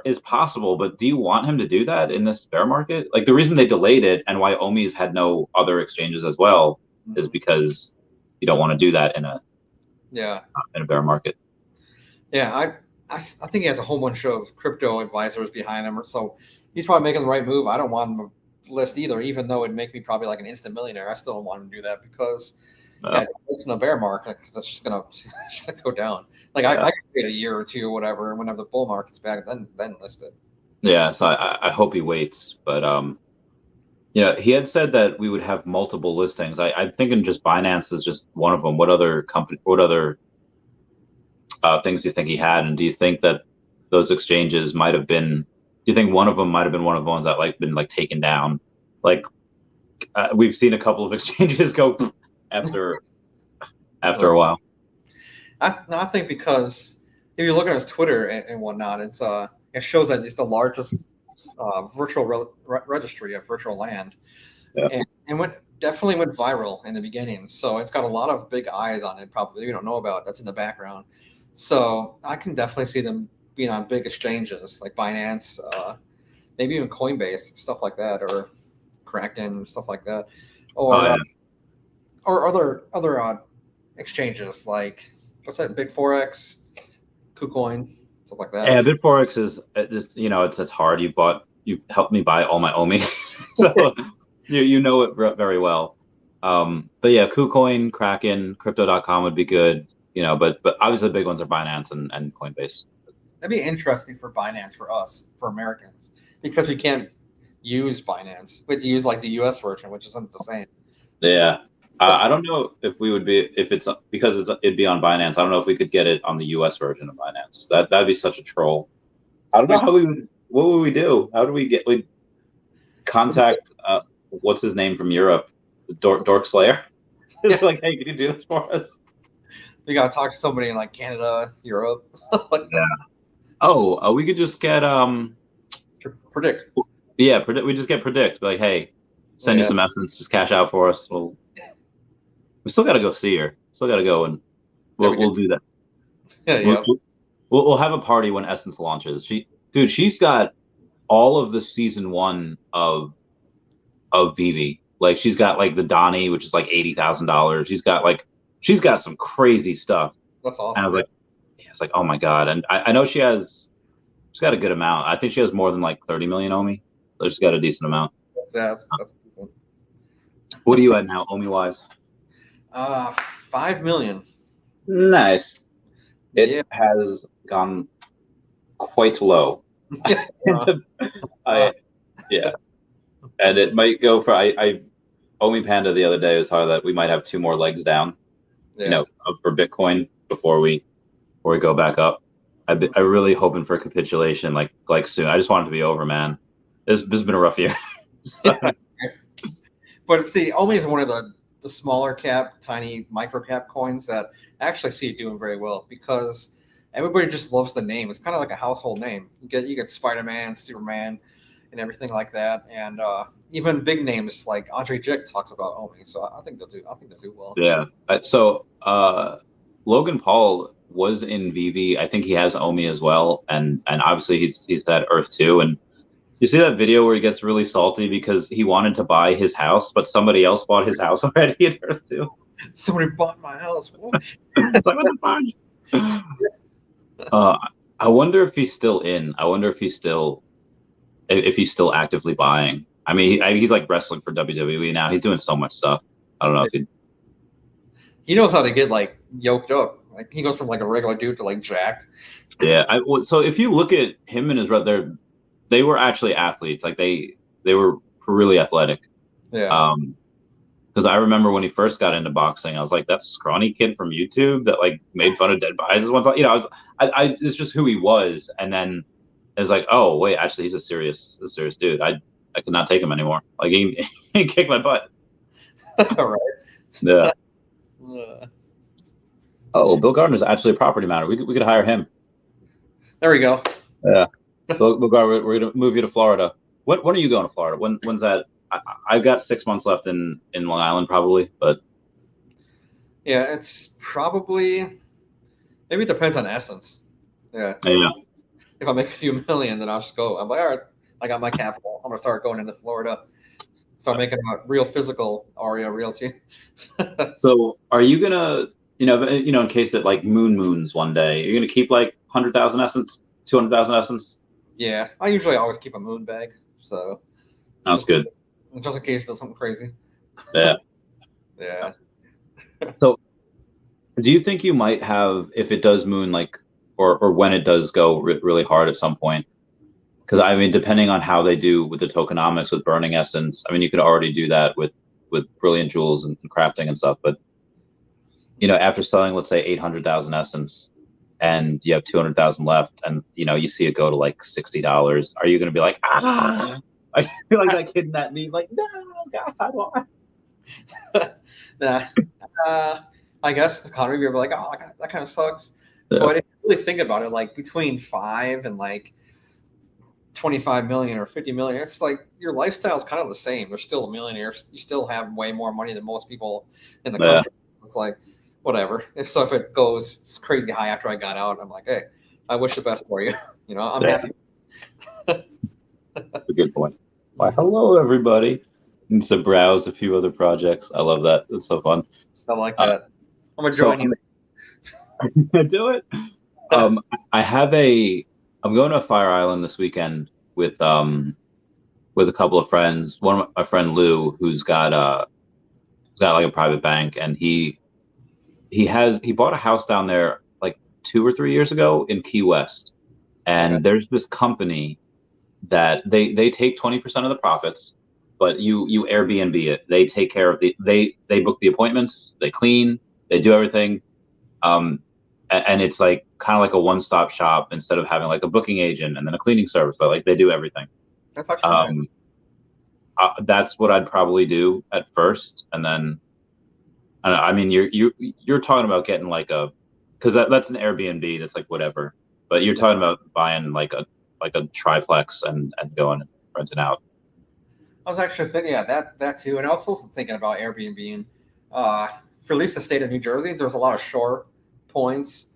is possible, but do you want him to do that in this bear market? Like the reason they delayed it and why OMI's had no other exchanges as well is because you don't want to do that in a bear market. Yeah, I think he has a whole bunch of crypto advisors behind him, so he's probably making the right move. I don't want him to list either, even though it'd make me probably like an instant millionaire. I still don't want him to do that because it's in a bear market because that's just gonna go down. Like I could wait a year or two or whatever, and whenever the bull market's back, then list it. Yeah, so I hope he waits, but he had said that we would have multiple listings. I'm thinking just Binance is just one of them. What other things do you think he had, and do you think that those exchanges might have been? Do you think one of them might have been one of the ones that like been like taken down? Like we've seen a couple of exchanges go after a while. I think because if you look at his Twitter and whatnot, it shows that it's the largest virtual registry of virtual land, and definitely went viral in the beginning. So it's got a lot of big eyes on it. Probably you don't know about that's in the background. So I can definitely see them being on big exchanges like Binance, maybe even Coinbase, stuff like that, or Kraken, stuff like that, or other exchanges like what's that? Big Forex, KuCoin, stuff like that. Yeah, BitForex is just it's hard. You helped me buy all my OMI, so you know it very well. But yeah, KuCoin, Kraken, Crypto.com would be good. but obviously the big ones are Binance and Coinbase. That'd be interesting for Binance, for us, for Americans, because we can't use Binance. We have to use like the US version, which isn't the same. Yeah. I don't know if we would be, if it's because it'd be on Binance. I don't know if we could get it on the US version of Binance. That'd be such a troll. I don't know what would we do? How do we contact, what's his name from Europe? The Dork Slayer? It's like, hey, can you do this for us? We got to talk to somebody in like Canada, Europe. Yeah. Oh, we could just get, Predict. Yeah, we just get Predict. Be like, hey, send you some essence, just cash out for us. We still got to go see her. Still got to go, and we'll do that. Yeah, We'll have a party when Essence launches. She's got all of the season 1 of Veve. Like, she's got like the Donnie, which is like $80,000. She's got some crazy stuff. That's awesome. And I was like, it's like, oh my god. And I know she's got a good amount. I think she has more than like 30 million OMI. So she's got a decent amount. That's decent. What are you at now, OMI wise? 5 million. Nice. It has gone quite low. And it might go for OMI Panda the other day was how that we might have 2 more legs down, for Bitcoin before we go back up. I'm really hoping for a capitulation like soon. I just want it to be over, man. This has been a rough year. But see, OMI is one of the smaller cap, tiny micro cap coins that I actually see it doing very well because everybody just loves the name. It's kind of like a household name. You get Spider-Man, Superman, and everything like that. And even big names like Andre Jick talks about OMI. So I think they'll do well. Yeah. So Logan Paul was in Veve. I think he has OMI as well, and obviously he's had Earth too. And you see that video where he gets really salty because he wanted to buy his house, but somebody else bought his house already in Earth too. Somebody bought my house. It's like, what the fuck? I wonder if he's still in. I wonder if he's still actively buying. I mean, he's like wrestling for WWE now. He's doing so much stuff. I don't know if he knows how to get like yoked up. Like he goes from like a regular dude to like jacked. Yeah. So if you look at him and his brother, they were actually athletes. Like they were really athletic. Yeah. Because I remember when he first got into boxing, I was like, that scrawny kid from YouTube that like made fun of dead bodies one time. It's just who he was. And then it was like, oh wait, actually he's a serious dude. I could not take him anymore. Like he kicked my butt. All right. Yeah. Oh, Bill Gardner's actually a property manager. We could hire him. There we go. Yeah. Bill Gardner, we're gonna move you to Florida. When are you going to Florida? When's that? I've got 6 months left in Long Island probably, but yeah, it's probably maybe it depends on Essence. Yeah. If I make a few million, then I'll just go. I'm like, all right, I got my capital. I'm gonna start going into Florida. Start making a real physical Arya Realty. So are you gonna, in case it like moons one day, you're gonna keep like 100,000 Essence, 200,000 Essence? Yeah, I usually always keep a moon bag. So that's good. Just in case there's something crazy. Yeah. Yeah. So do you think you might have, if it does moon, like, or when it does go really hard at some point? Because I mean, depending on how they do with the tokenomics with burning essence, I mean, you could already do that with brilliant jewels and crafting and stuff. But after selling, let's say 800,000 essence, and you have 200,000 left, and you see it go to like $60, are you going to be like, ah? I feel like that kid in that meme, like, no, God, nah. I guess the economy would be like, oh, that kind of sucks. Yeah. But if you really think about it, like between 5 and like 25 million or 50 million, it's like your lifestyle is kind of the same. You're still a millionaire. You still have way more money than most people in the country. It's like, whatever. If it goes crazy high after I got out, I'm like, hey, I wish the best for you. I'm happy. That's a good point. Why, hello, everybody. And to browse a few other projects. I love that. It's so fun. I like that. I'm going to join you. Do it. I'm going to Fire Island this weekend with a couple of friends. My friend Lou, who's got like a private bank, and he he bought a house down there like 2 or 3 years ago in Key West, Okay. and there's this company that they take 20% of the profits, but you Airbnb it. They take care of they book the appointments, they clean, they do everything. And it's like kind of like a one-stop shop instead of having like a booking agent and then a cleaning service. They do everything. That's actually nice. That's what I'd probably do at first, and then I don't know, I mean you're talking about getting like because that's an Airbnb that's like whatever, but you're talking about buying like a triplex and going and renting out. I was actually thinking, yeah, that too, and I was also thinking about Airbnb. And for at least the state of New Jersey, there's a lot of shore points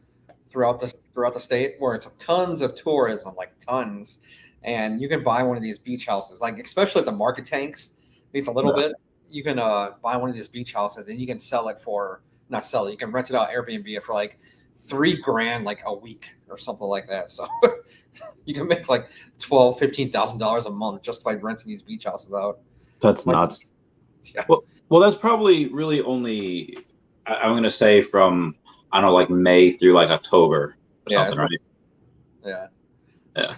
throughout the state where it's tons of tourism, like tons, and you can buy one of these beach houses, like especially if the market tanks at least a little bit. You can buy one of these beach houses and you can sell it for not sell it. You can rent it out Airbnb it for like $3,000 like a week or something like that. So you can make like $12,000-$15,000 a month just by renting these beach houses out. That's Like, nuts. yeah, Well, that's probably really only I'm gonna say from I don't know like May through like October or yeah, something, right? yeah. Yeah.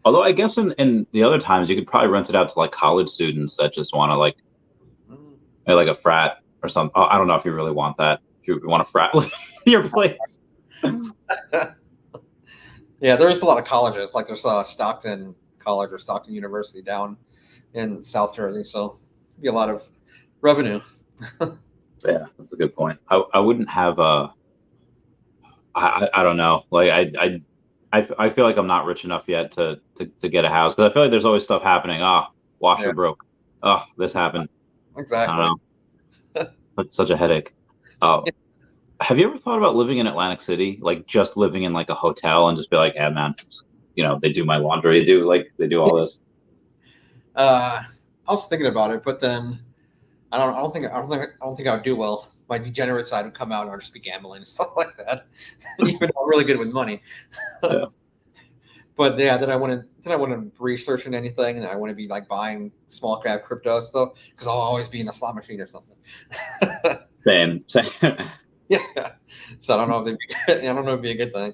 Although I guess in the other times you could probably rent it out to like college students that just want to Mm. like a frat or something. Oh, I don't know if you really want that. If you want a frat your place. Yeah, there's a lot of colleges. Like there's Stockton College or Stockton University down in South Jersey, so be a lot of revenue. Yeah, that's a good point. I wouldn't have a I don't know. Like I feel like I'm not rich enough yet to get a house because I feel like there's always stuff happening. Washer Yeah, broke. This happened. I exactly. don't know. It's such a headache. Uh, have you ever thought about living in Atlantic City? Like just living in like a hotel and just be like, yeah, man, they do my laundry, they do all this. I was thinking about it, but then I don't think I would do well. My degenerate side would come out, and I'd just be gambling and stuff like that. Even though I'm really good with money, Yeah. but yeah, then I wouldn't researching anything, and I wouldn't be like buying small cap crypto stuff because I'll always be in a slot machine or something. Same. Yeah, so I don't know if I don't know if it'd be a good thing.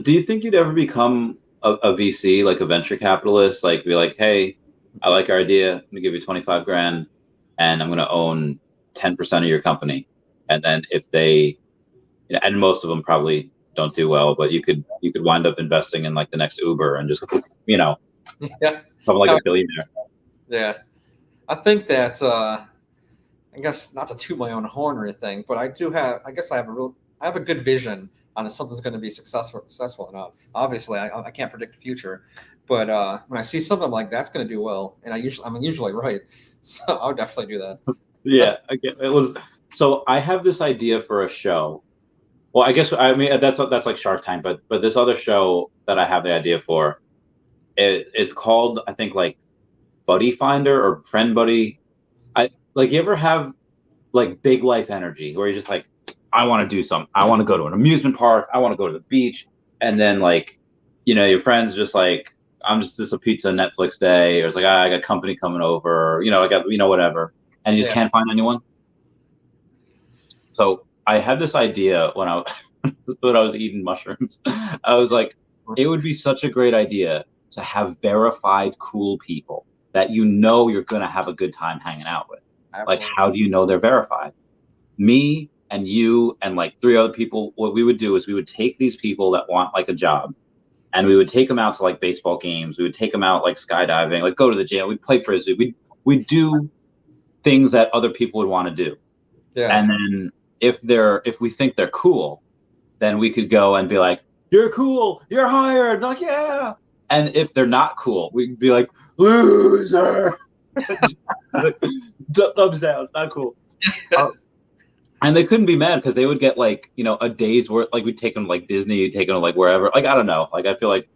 Do you think you'd ever become a VC, like a venture capitalist? Like be like, hey, I like our idea. I'm gonna give you 25 grand and I'm gonna own 10% of your company. And then if and most of them probably don't do well, but you could wind up investing in like the next Uber and just Yeah, become like a billionaire. yeah. I think that's I guess not to toot my own horn or anything, but I guess I have a good vision on if something's going to be successful or not. Obviously, I can't predict the future, but when I see something like that's going to do well, and I'm usually right, so I would definitely do that. Yeah, again, it was. So I have this idea for a show. Well, I guess I mean that's like Shark Tank, but this other show that I have the idea for, it's called I think like Buddy Finder or Friend Buddy. I like you ever have like big life energy where you're just like, I want to do something. I want to go to an amusement park. I want to go to the beach, and then like, your friends just like, I'm just a pizza Netflix day, or it's like I got company coming over, or, I got whatever, and you just Yeah, can't find anyone. So I had this idea when when I was eating mushrooms. I was like, it would be such a great idea to have verified cool people that you're gonna have a good time hanging out with. Like, absolutely. how do you know they're verified? Me and you and like three other people, what we would do is we would take these people that want like a job and we would take them out to like baseball games. We would take them out like skydiving, like go to the gym. We'd play frisbee. We'd do things that other people would want to do. Yeah, And then if we think they're cool, then we could go and be like, you're cool, you're hired. Like, yeah. And if they're not cool, we'd be like, loser. Thumbs down, not cool. And they couldn't be mad because they would get like, a day's worth. Like we'd take them like Disney, take them like wherever. Like, I don't know. Like, I feel like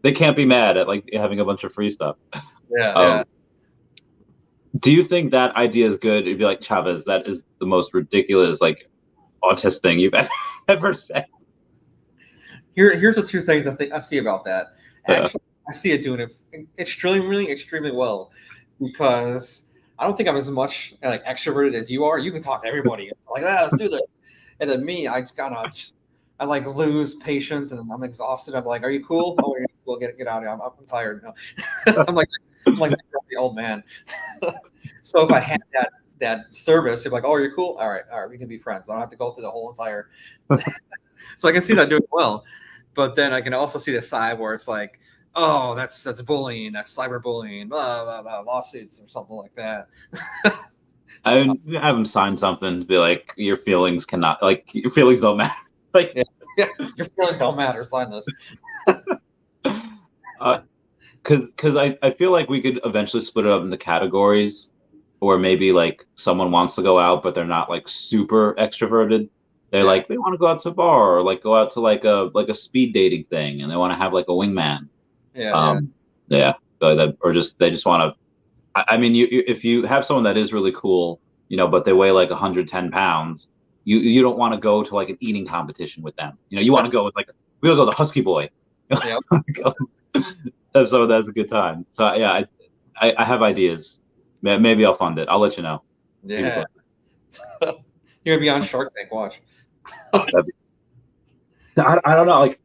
they can't be mad at like having a bunch of free stuff. yeah, Um, yeah. do you think that idea is good? It'd be like, Chavez, that is the most ridiculous, like autist thing you've ever said. Here's the two things I think I see about that. Yeah. Actually, I see it doing it extremely, extremely well because I don't think I'm as much like extroverted as you are. You can talk to everybody. I'm like, let's do this. And then me, I like lose patience and I'm exhausted. I'm like, are you cool? Oh, you're cool. Get out of here. I'm tired now. I'm like the old man. So if I had that service, you're like, oh, you're cool. All right, we can be friends. I don't have to go through the whole entire. So I can see that doing well, but then I can also see the side where it's like, oh, that's bullying, that's cyberbullying, blah blah blah, lawsuits or something like that. I would have them sign something to be like, your feelings don't matter. Like, yeah, your feelings don't matter. Sign this. Because I feel like we could eventually split it up into categories, or maybe like someone wants to go out, but they're not like super extroverted. They're like, they want to go out to a bar or like go out to like a speed dating thing, and they want to have like a wingman. Yeah. Or just they just want to. I mean, if you have someone that is really cool, but they weigh like 110 pounds, you don't want to go to like an eating competition with them. You want to go with like, we'll go the Husky Boy. Yep. So that's a good time. So yeah, I have ideas. Maybe I'll fund it. I'll let you know. Yeah. You're gonna be on Shark Tank. Watch. I don't know, like,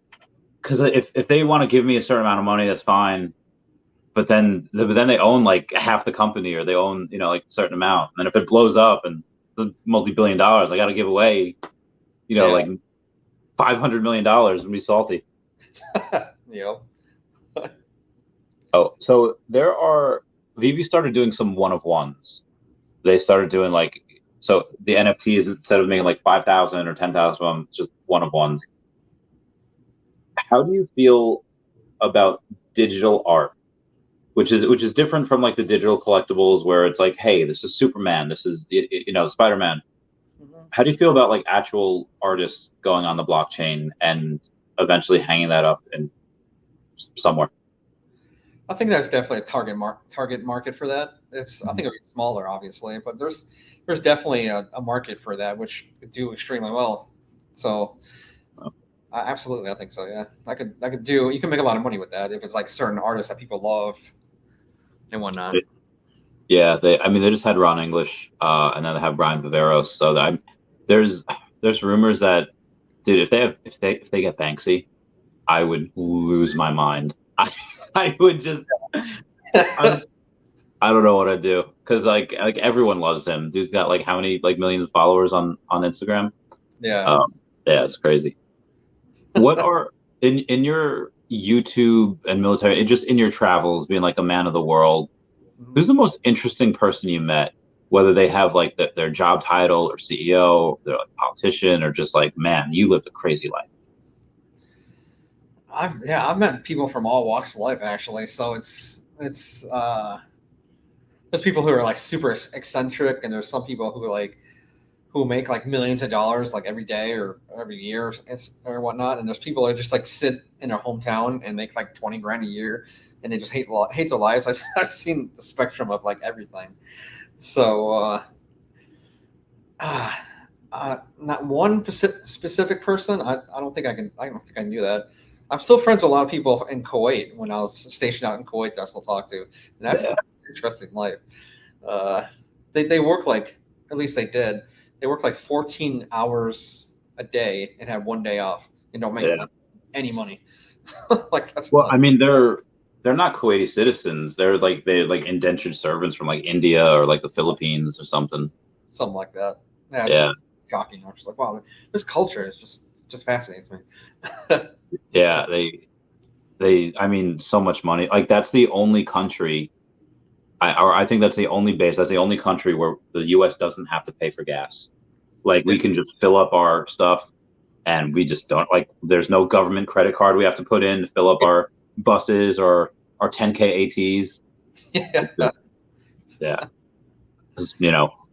because if they want to give me a certain amount of money, that's fine. But then they own like half the company, or they own like a certain amount. And then if it blows up and the multi-billion dollars, I got to give away, like $500 million and be salty. Yep. Oh, so Veve started doing some one-of-ones. They started doing so the NFTs, instead of making like 5,000 or 10,000 of them, it's just one-of-ones. How do you feel about digital art, which is different from like the digital collectibles where it's like, hey, this is Superman, this is Spider-Man. Mm-hmm. How do you feel about like actual artists going on the blockchain and eventually hanging that up in somewhere? I think there's definitely a target market for that. I think it'll be smaller, obviously, but there's definitely a market for that, which could do extremely well. So, absolutely, I think so. Yeah, you can make a lot of money with that if it's like certain artists that people love and whatnot. Yeah, they just had Ron English, and then they have Brian Viveros. So there's rumors that, dude, if they get Banksy, I would lose my mind. I would just, I don't know what I'd do, because like everyone loves him. Dude's got like how many like millions of followers on Instagram? Yeah. Yeah, it's crazy. What are in your YouTube and military, just in your travels, being like a man of the world, who's the most interesting person you met? Whether they have like their job title or CEO, they're like politician, or just like, man, you lived a crazy life. I've met people from all walks of life, actually. So it's there's people who are like super eccentric, and there's some people who make like millions of dollars like every day or every year or whatnot. And there's people that just like sit in their hometown and make like 20 grand a year, and they just hate their lives. I've seen the spectrum of like everything. So not one specific person. I don't think I can do that. I'm still friends with a lot of people in Kuwait when I was stationed out in Kuwait that I still talk to. And that's an interesting life. They work like, at least they did. They work like 14 hours a day and have one day off and don't make any money. Like that's well, nuts. I mean, they're not Kuwaiti citizens. They're like indentured servants from like India or like the Philippines or something. Something like that. Yeah. Shocking. I'm just like, wow, this culture is just fascinates me. Yeah, I mean, so much money. Like that's the only country, I think that's the only base. That's the only country where the U.S. doesn't have to pay for gas. Like we can just fill up our stuff, and we just don't there's no government credit card we have to put in to fill up our buses or our 10K ATs. Yeah.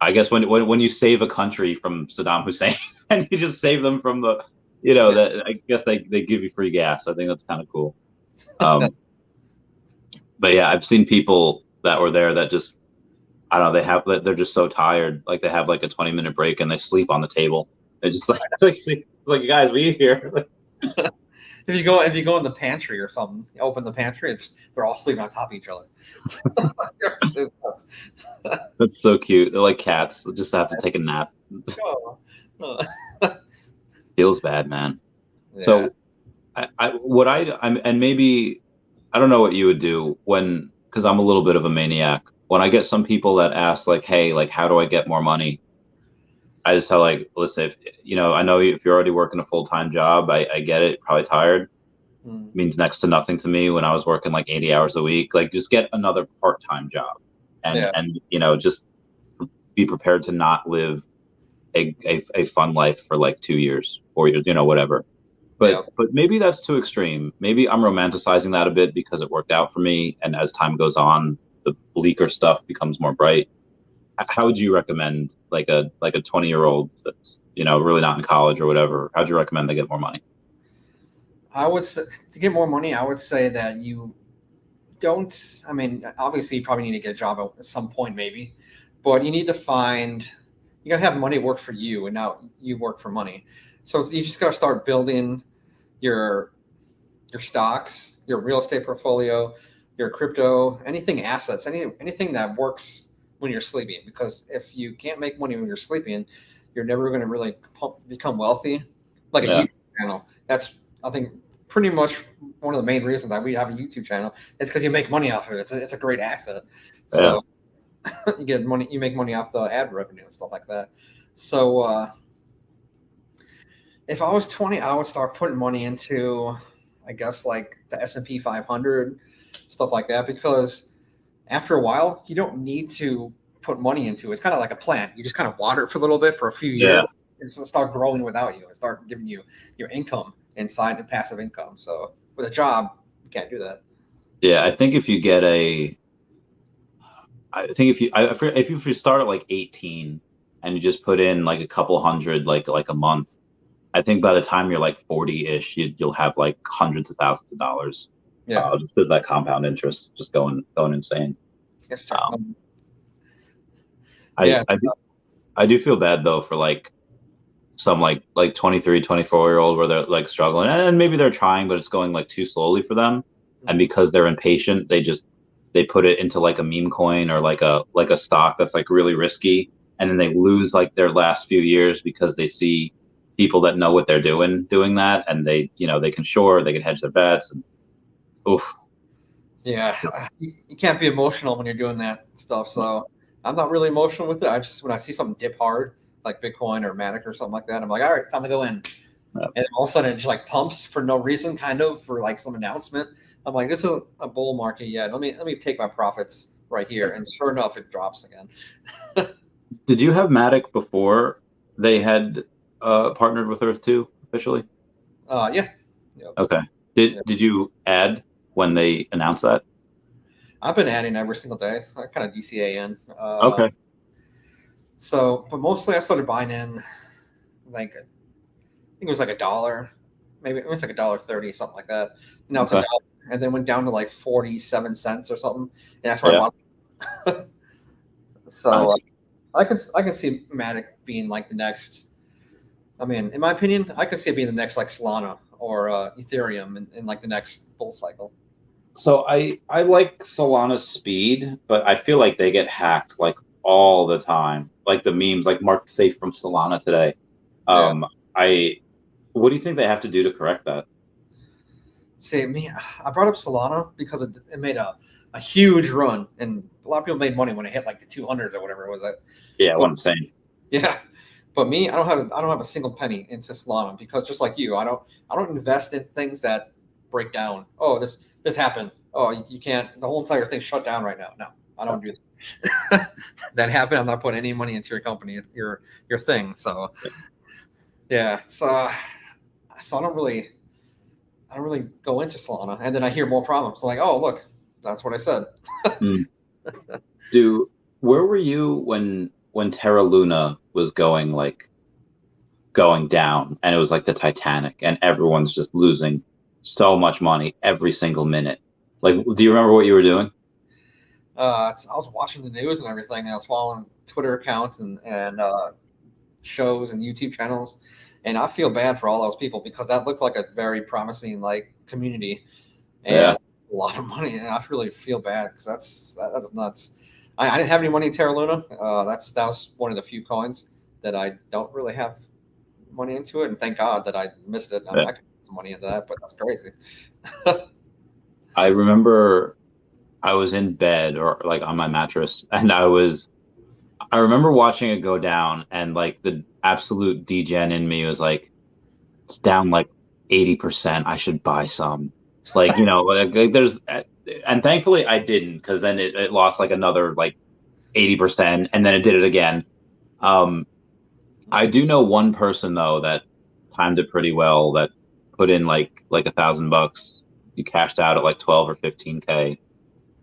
I guess when you save a country from Saddam Hussein and you just save them from the, that I guess they give you free gas. I think that's kind of cool. But yeah, I've seen people that were there that just, I don't know, they're just so tired. Like they have like a 20-minute break and they sleep on the table. They just like, guys, we eat here. if you go in the pantry or something, you open the pantry, and they're all sleeping on top of each other. That's so cute. They're like cats. They just have to take a nap. Feels bad, man. Yeah. So and maybe I don't know what you would do because I'm a little bit of a maniac. When I get some people that ask like, hey, like, how do I get more money? I just tell like, listen, if I know if you're already working a full-time job, I get it, probably tired. It means next to nothing to me when I was working like 80 hours a week. Like, just get another part-time job and just be prepared to not live a fun life for like 2 years, 4 years, whatever. But maybe that's too extreme. Maybe I'm romanticizing that a bit because it worked out for me. And as time goes on, the bleaker stuff becomes more bright. How would you recommend like a 20-year-old that's really not in college or whatever? How'd you recommend they get more money? I would say, to get more money, I would say that you don't. I mean, obviously, you probably need to get a job at some point, maybe, but you need to find. You gotta have money work for you, and now you work for money. So you just gotta start building your stocks, your real estate portfolio, your crypto, assets, anything that works when you're sleeping. Because if you can't make money when you're sleeping, you're never going to really become wealthy. Like a YouTube channel, that's, I think, pretty much one of the main reasons that we have a YouTube channel. It's because you make money off of it. It's a great asset. So you get money, you make money off the ad revenue and stuff like that. So if I was 20, I would start putting money into, I guess, like the S&P 500, stuff like that, because after a while, you don't need to put money into it. It's kind of like a plant. You just kind of water it for a little bit for a few years, and it'll start growing without you and start giving you your income inside and passive income. So with a job, you can't do that. Yeah, I think if you get if you start at like 18 and you just put in like a couple hundred like a month, I think by the time you're like 40-ish, you'll have like hundreds of thousands of dollars. Yeah, just because that compound interest just going insane. I do feel bad though for like some like 23, 24-year-old where they're like struggling, and maybe they're trying, but it's going like too slowly for them. And because they're impatient, they put it into like a meme coin or like a stock that's like really risky, and then they lose like their last few years because they see people that know what they're doing that, and they can hedge their bets. And oof. Yeah, you can't be emotional when you're doing that stuff. So I'm not really emotional with it. When I see something dip hard, like Bitcoin or Matic or something like that, I'm like, all right, time to go in. And all of a sudden it just like pumps for no reason, kind of for like some announcement. I'm like, this isn't a bull market yet. Let me take my profits right here. And sure enough, it drops again. Did you have Matic before they had partnered with Earth 2 officially? Yeah. Yep. Okay. Did you add when they announced that? I've been adding every single day. I kind of DCA in. Okay. So, but mostly I started buying in, like, I think it was like $1. Maybe it was like $1.30, something like that. Now it's $1, and then went down to like 47 cents or something, and that's where I bought. So I can see Matic being like the next. I mean, in my opinion, I could see it being the next like Solana or Ethereum in like the next bull cycle. So I like Solana's speed, but I feel like they get hacked like all the time. Like the memes, like marked safe from Solana today. What do you think they have to do to correct that? See, I brought up Solana because it made a huge run, and a lot of people made money when it hit like the 200s or whatever it was. What I'm saying. Yeah, but me, I don't have a single penny into Solana because just like you, I don't invest in things that break down. Oh, this happened. Oh, you can't. The whole entire thing shut down right now. No, I don't do that. That happened. I'm not putting any money into your company, your thing. So yeah, so I don't really go into Solana, and then I hear more problems. Like, oh, look, that's what I said. Where were you when Terra Luna was going down, and it was like the Titanic, and everyone's just losing so much money every single minute? Like, do you remember what you were doing? I was watching the news and everything, and I was following Twitter accounts and shows and YouTube channels, And I feel bad for all those people because that looked like a very promising like community and Yeah. a lot of money. And I really feel bad because that's nuts. I didn't have any money in Terra Luna. That was one of the few coins that I don't really have money into it, and thank God that I missed it. I mean, I could put some money into that, but that's crazy. I remember I was in bed or like on my mattress, and I remember watching it go down, and like the absolute degen in me was like, it's down like 80%. I should buy some. Like, like there's, and thankfully I didn't, because then it lost like another like 80%, and then it did it again. Um, I do know one person though that timed it pretty well, that put in like $1,000. You cashed out at like 12 or 15K,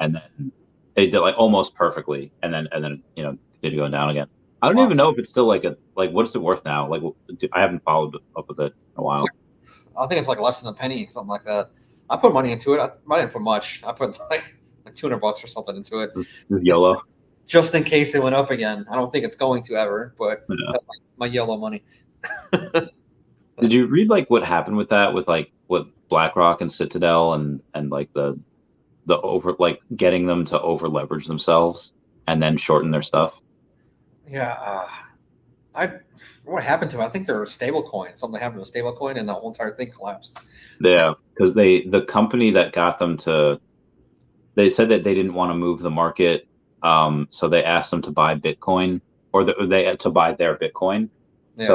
and then they did like almost perfectly, and then continued going down again. I don't Wow. even know if it's still like what is it worth now? Like I haven't followed up with it in a while. I think it's like less than a penny, something like that. I put money into it. I didn't put much. I put like $200 or something into it. This YOLO. Just in case it went up again. I don't think it's going to ever, but Yeah. that's like my YOLO money. Did you read like what happened with that, with like what BlackRock and Citadel and like the over, like getting them to over leverage themselves and then shorten their stuff? Yeah. What happened to it? I think they're a stable coin. Something happened to a stable coin and the whole entire thing collapsed. Yeah, because the company that got them to, they said that they didn't want to move the market, so they asked them to buy Bitcoin, or they had to buy their Bitcoin. Yeah.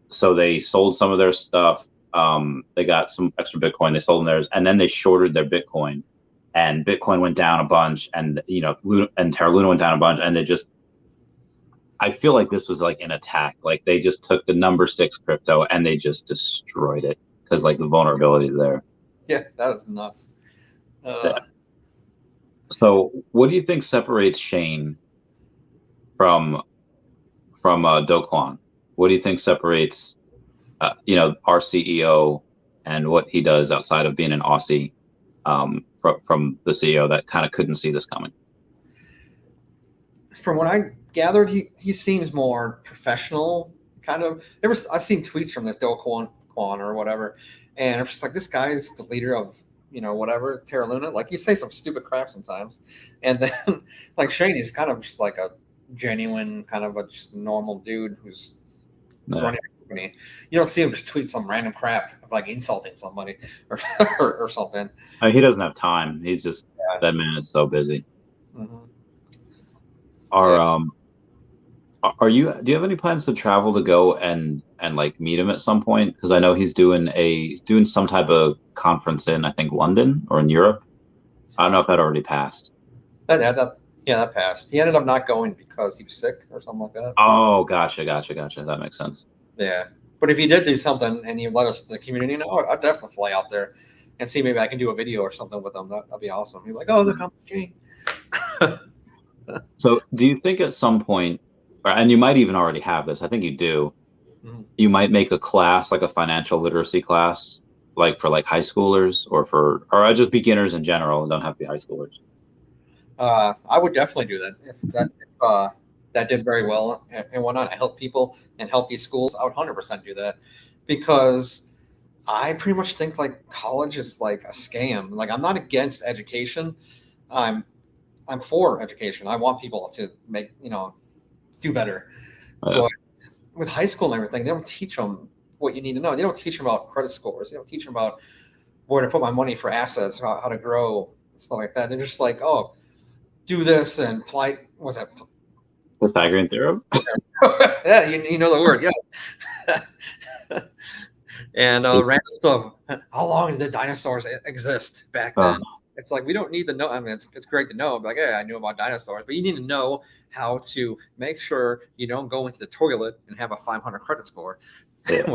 So they sold some of their stuff. They got some extra Bitcoin. They sold theirs, and then they shorted their Bitcoin, and Bitcoin went down a bunch, and and Terra Luna went down a bunch, and they just. I feel like this was like an attack. Like they just took the number 6 crypto and they just destroyed it because like the vulnerability is there. Yeah, that is nuts. Yeah. So what do you think separates Shane from Do Kwon? What do you think separates our CEO and what he does outside of being an Aussie, from the CEO that kind of couldn't see this coming? From what I gathered, he seems more professional. Kind of. I've seen tweets from this Do Kwon or whatever, and I'm just like, this guy's the leader of whatever Terra Luna. Like, you say some stupid crap sometimes, and then like Shane is kind of just like a genuine kind of a just normal dude who's running a company. You don't see him just tweet some random crap of like insulting somebody or or something. I mean, he doesn't have time. He's just that man is so busy. Mm-hmm. Do you have any plans to travel to go and like meet him at some point? Because I know he's doing some type of conference in, I think, London or in Europe. I don't know if that already passed. That passed. He ended up not going because he was sick or something like that. Oh, gotcha. That makes sense. Yeah. But if he did do something and he let us, the community know, I'd definitely fly out there and see maybe I can do a video or something with them. That'd be awesome. He'd be like, oh, the company. So do you think at some point, and you might even already have this, I think you do, you might make a class, like a financial literacy class, like for like high schoolers or just beginners in general, and don't have to be high schoolers? I would definitely do that. If that did very well and whatnot, I help people and help these schools, I would 100% do that, because I pretty much think like college is like a scam. Like, I'm not against education. I'm for education. I want people to make, do better. Yeah. But with high school and everything, they don't teach them what you need to know. They don't teach them about credit scores. They don't teach them about where to put my money for assets, how to grow, stuff like that. They're just like, oh, do this and apply. What's that? Pythagorean theorem. Yeah, you know the word. Yeah. And random stuff. How long did the dinosaurs exist back then? It's like, we don't need to know. I mean, it's great to know. Like, yeah, I knew about dinosaurs, but you need to know how to make sure you don't go into the toilet and have a 500 credit score. Yeah.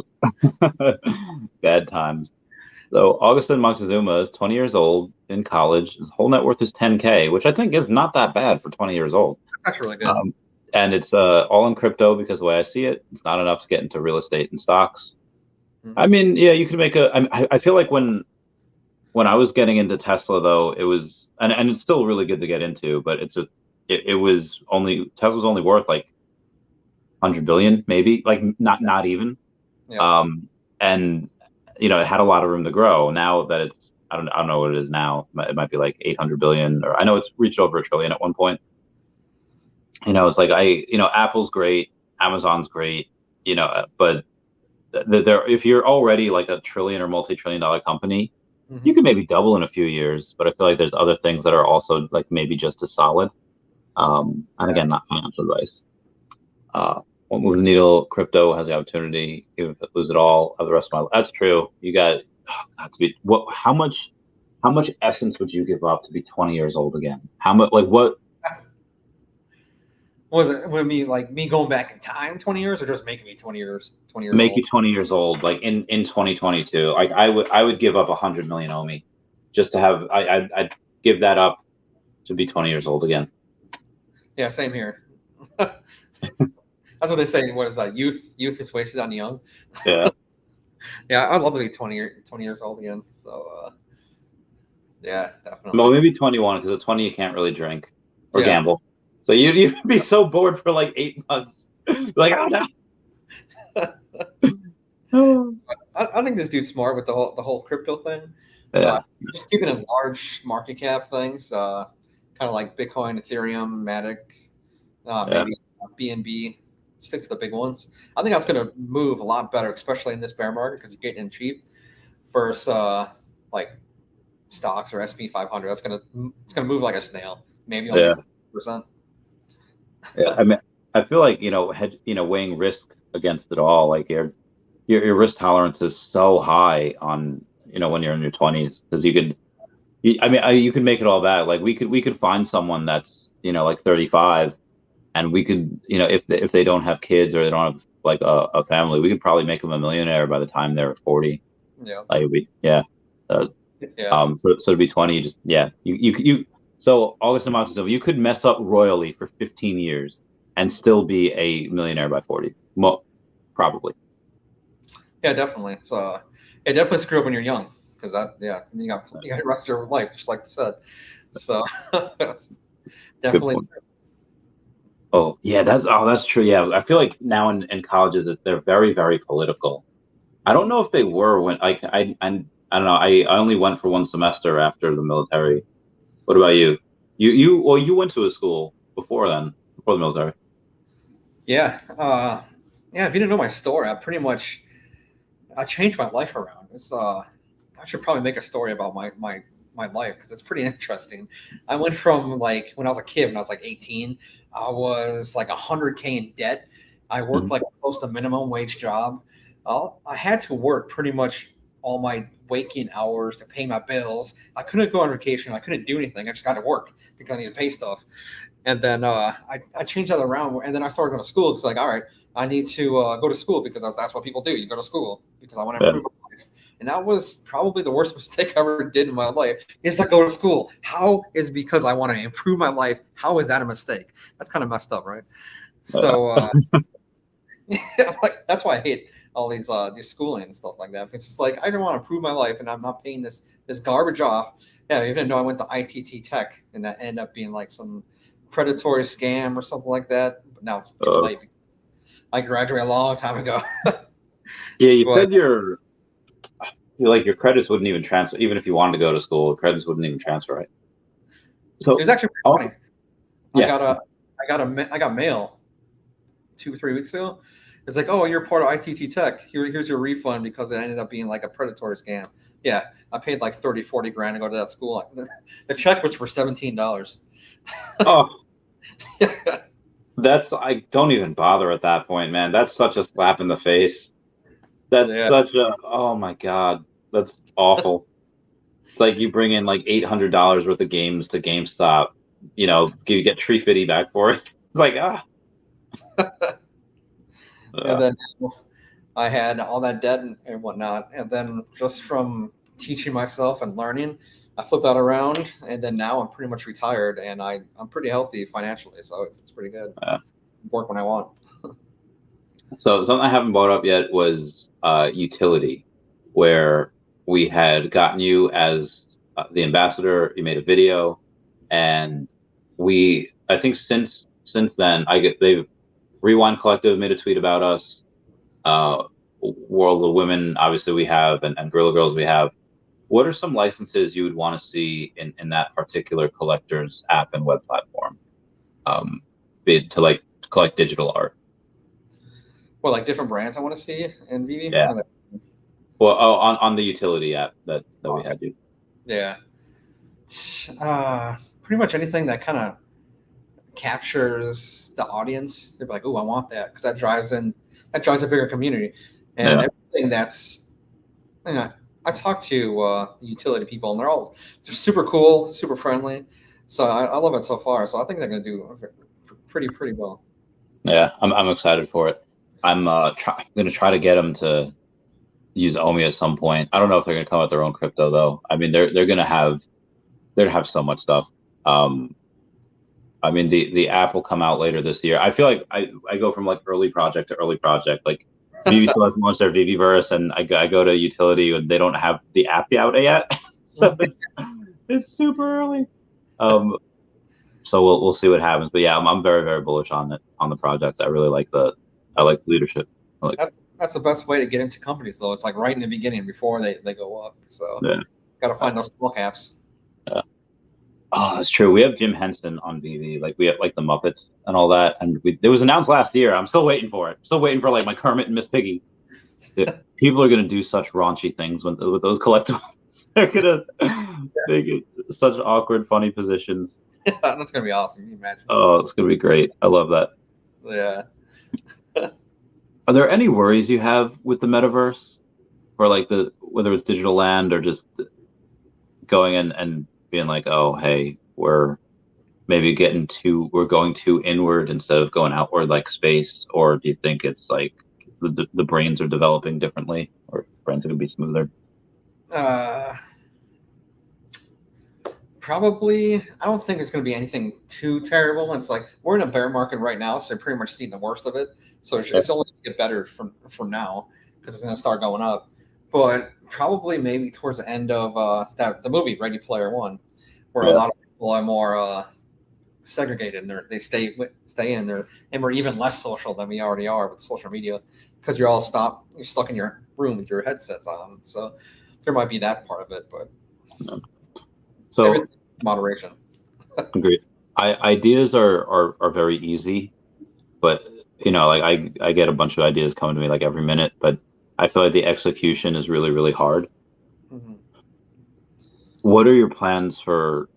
Bad times. So Augustin Moctezuma is 20 years old, in college. His whole net worth is 10K, which I think is not that bad for 20 years old. That's really good. And it's all in crypto, because the way I see it, it's not enough to get into real estate and stocks. Mm-hmm. I mean, yeah, you could make I feel like when I was getting into Tesla, though, it was, and it's still really good to get into, but it's just, it was only, Tesla's only worth like 100 billion, maybe, like not even. Yeah. And it had a lot of room to grow. Now that it's, I don't know what it is now. It might be like 800 billion, or I know it's reached over a trillion at one point. It's like Apple's great, Amazon's great, but there, if you're already like a trillion or multi-trillion-dollar company, you Hmm. can maybe double in a few years. But I feel like there's other things that are also like maybe just as solid. And Yeah. again, not financial advice. What moves the needle? Crypto has the opportunity, even if it lose it all of the rest of my life. That's true. You got, to be what? How much essence would you give up to be 20 years old again? How much? Like what? Was it would it be like me going back in time 20 years or just making me 20 years Make you old? 20 years old, like in 2022. Like I would give up 100 million OMI just to have. I'd give that up to be 20 years old again. Yeah, same here. That's what they say. What is that? Youth is wasted on the young. Yeah. Yeah, I'd love to be 20 years old again. So yeah, Well, definitely. maybe 21, because at 20 you can't really drink or Yeah. gamble. So you'd be so bored for like 8 months. Like, oh no. I think this dude's smart with the whole crypto thing. Uh, Yeah. just keeping in large market cap things, kind of like Bitcoin, Ethereum, Matic, Yeah. maybe BNB. Stick to the big ones. I think that's going to move a lot better, especially in this bear market because you're getting in cheap. Versus like stocks or SP 500, it's gonna move like a snail. Maybe I'll Yeah. make 10%. Yeah. I mean, I feel like, weighing risk against it all, like your risk tolerance is so high on, when you're in your 20s, because you could make it all back. Like we could find someone that's, like 35, and we could, if they don't have kids or they don't have like a family, we could probably make them a millionaire by the time they're 40. Yeah, Like yeah. Uh, yeah, so to be 20, you just, yeah, so August and Mountains, you could mess up royally for 15 years and still be a millionaire by 40. Probably. yeah, definitely. So yeah, definitely screw up when you're young because yeah, you got the rest of your life, just like you said. So that's Good definitely point. Oh, yeah, that's true. Yeah, I feel like now in colleges, they're very, very political. I don't know if they were when I don't know. I only went for one semester after the military. What about you? You went to a school before then, before the military. yeah, yeah. If you didn't know my story, I changed my life around. I should probably make a story about my life because it's pretty interesting. I went from like when I was a kid, when I was like 18, I was like 100K in debt. I worked Mhm. like close to minimum wage job. I had to work pretty much all my waking hours to pay my bills. I couldn't go on vacation. I couldn't do anything. I just got to work because I need to pay stuff. And then I changed that around, and then I started going to school because like, all right, I need to go to school because that's what people do. You go to school because I want to Yeah. improve my life. And that was probably the worst mistake I ever did in my life is to go to school. How is because I want to improve my life? How is that a mistake? That's kind of messed up, right? Yeah. So yeah, like that's why I hate all these schooling and stuff like that. It's just like I don't want to improve my life, and I'm not paying this garbage off. Yeah, even though I went to ITT Tech, and that ended up being like some predatory scam or something like that. But now it's too Uh, late. I graduated a long time ago. yeah, you But said your credits wouldn't even transfer, even if you wanted to go to school. Credits wouldn't even transfer, right? it So, was actually pretty oh, funny. I yeah. got a I got mail 2 or 3 weeks ago. It's like, oh, you're part of ITT Tech. Here's your refund because it ended up being like a predatory scam. Yeah, I paid like 30, 40 grand to go to that school. The check was for $17. Oh, I don't even bother at that point, man. That's such a slap in the face. That's Yeah, such a, oh my God. That's awful. It's like you bring in like $800 worth of games to GameStop, you get 350 back for it. It's like, and uh, then I had all that debt and whatnot. And then just from teaching myself and learning, I flipped that around. And then now I'm pretty much retired and I'm pretty healthy financially. So it's pretty good. uh, Work when I want. so something I haven't brought up yet was utility, where we had gotten you as the ambassador. You made a video, and I think since then, they've Rewind Collective made a tweet about us. Uh, World of Women, obviously we have, and Guerrilla Girls we have. What are some licenses you would want to see in that particular collector's app and web platform? Be it to like collect digital art. Well, like different brands I want to see in Veve. Yeah. Well, on the utility app that we had you. Yeah. Pretty much anything that kind of captures the audience. They're like, "Oh, I want that," because that drives a bigger community, and everything that's. I talk to the utility people, and they're super cool, super friendly. So I love it so far. So I think they're going to do pretty well. Yeah, I'm excited for it. I'm going to try to get them to use OMI at some point. I don't know if they're going to come with their own crypto though. I mean, they're going to have so much stuff. I mean, the app will come out later this year. I feel like I go from like early project to early project. Like Veve still hasn't launched their Veveverse, and I go to utility and they don't have the app out yet. So it's super early. So we'll see what happens. But yeah, I'm very, very bullish on the project. I really like the leadership. That's the best way to get into companies though. It's like right in the beginning before they go up. So got to find those small caps. Yeah. Oh, that's true. We have Jim Henson on Veve. Like we have like the Muppets and all that, and it was announced last year. I'm still waiting for it. Still waiting for like my Kermit and Miss Piggy. People are gonna do such raunchy things with those collectibles. They're gonna make it such awkward, funny positions. That's gonna be awesome. Can you imagine? Oh, it's gonna be great. I love that. Yeah. Are there any worries you have with the metaverse, or like whether it's digital land or just going in and being like, oh, hey, we're going too inward instead of going outward like space? Or do you think it's like the brains are developing differently, or brains are gonna be smoother? Probably. I don't think it's going to be anything too terrible. It's like we're in a bear market right now, so pretty much seeing the worst of it. So it's only going to get better from now because it's going to start going up. But probably maybe towards the end of the movie Ready Player One, where a lot of people are more segregated and they stay in there, and we're even less social than we already are with social media because you're stuck in your room with your headsets on. So there might be that part of it, but so moderation. Agreed. Ideas are very easy, but like I get a bunch of ideas coming to me like every minute, but I feel like the execution is really, really hard. Mm-hmm. What are your plans for?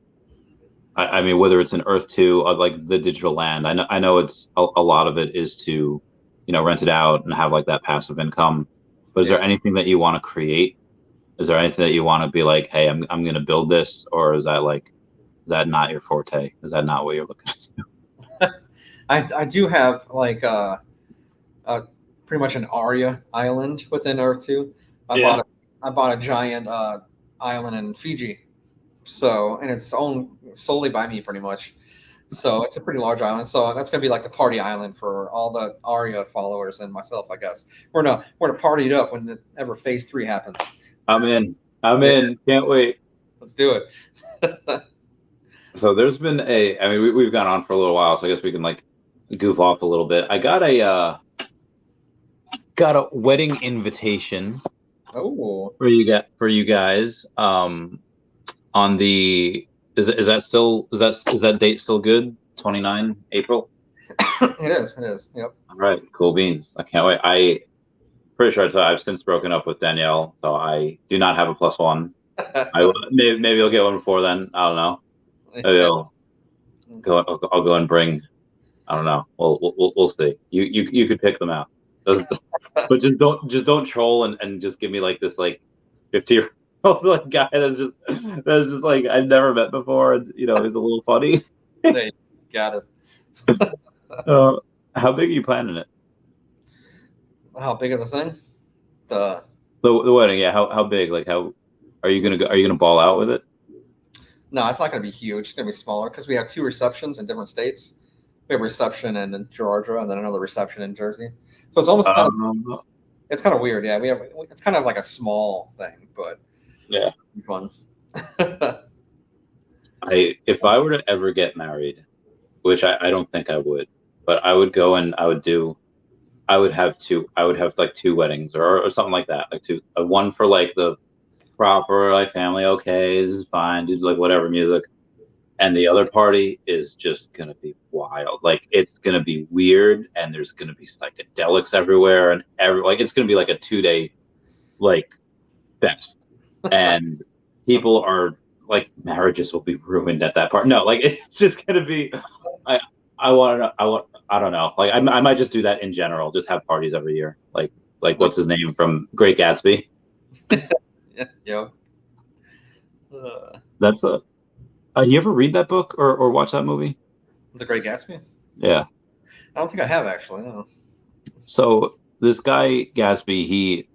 I mean, whether it's an Earth 2, like the digital land. I know it's a lot of it is to, rent it out and have like that passive income. But is there anything that you want to create? Is there anything that you want to be like, hey, I'm going to build this, or is that not your forte? Is that not what you're looking to do? I do have like pretty much an Arya island within Earth 2. I bought a giant island in Fiji, and it's owned solely by me pretty much. So it's a pretty large island. So that's gonna be like the party island for all the Arya followers and myself, I guess. We're gonna party it up whenever Phase 3 happens. I'm in. Can't wait. Let's do it. So there's been we've gone on for a little while, so I guess we can like goof off a little bit. I got a wedding invitation. Oh, for you guys. On the is that date still good? 29 April. It is. Yep. All right, cool beans. I can't wait. Pretty sure I've since broken up with Danielle, so I do not have a +1. Maybe I'll get one before then. I don't know. Maybe I'll go and bring. I don't know. We'll see. You could pick them out, but just don't troll and just give me like this like 50-year-old like guy that's just like I've never met before, and he's a little funny. Hey, got it. How big are you planning it? How big is the thing? The wedding, yeah. How big? Like, how are you gonna ball out with it? No, it's not gonna be huge. It's gonna be smaller because we have 2 receptions in different states. We have a reception in Georgia and then another reception in Jersey. So it's almost it's kind of weird. Yeah, it's kind of like a small thing, but yeah, it's fun. If I were to ever get married, which I don't think I would, but I would go and I would do I would have two. I would have like two weddings or something like that. Like two, one for like the proper like family. Okay, this is fine. Do like whatever music, and the other party is just gonna be wild. Like it's gonna be weird, and there's gonna be psychedelics everywhere, and like it's gonna be like a 2 day like fest, and people are like marriages will be ruined at that part. No, like it's just gonna be. I I want to. I don't know. Like I might just do that in general. Just have parties every year. Like what's his name from Great Gatsby? Yeah. That's the. You ever read that book or watch that movie? The Great Gatsby? Yeah. I don't think I have actually. No. So this guy Gatsby, he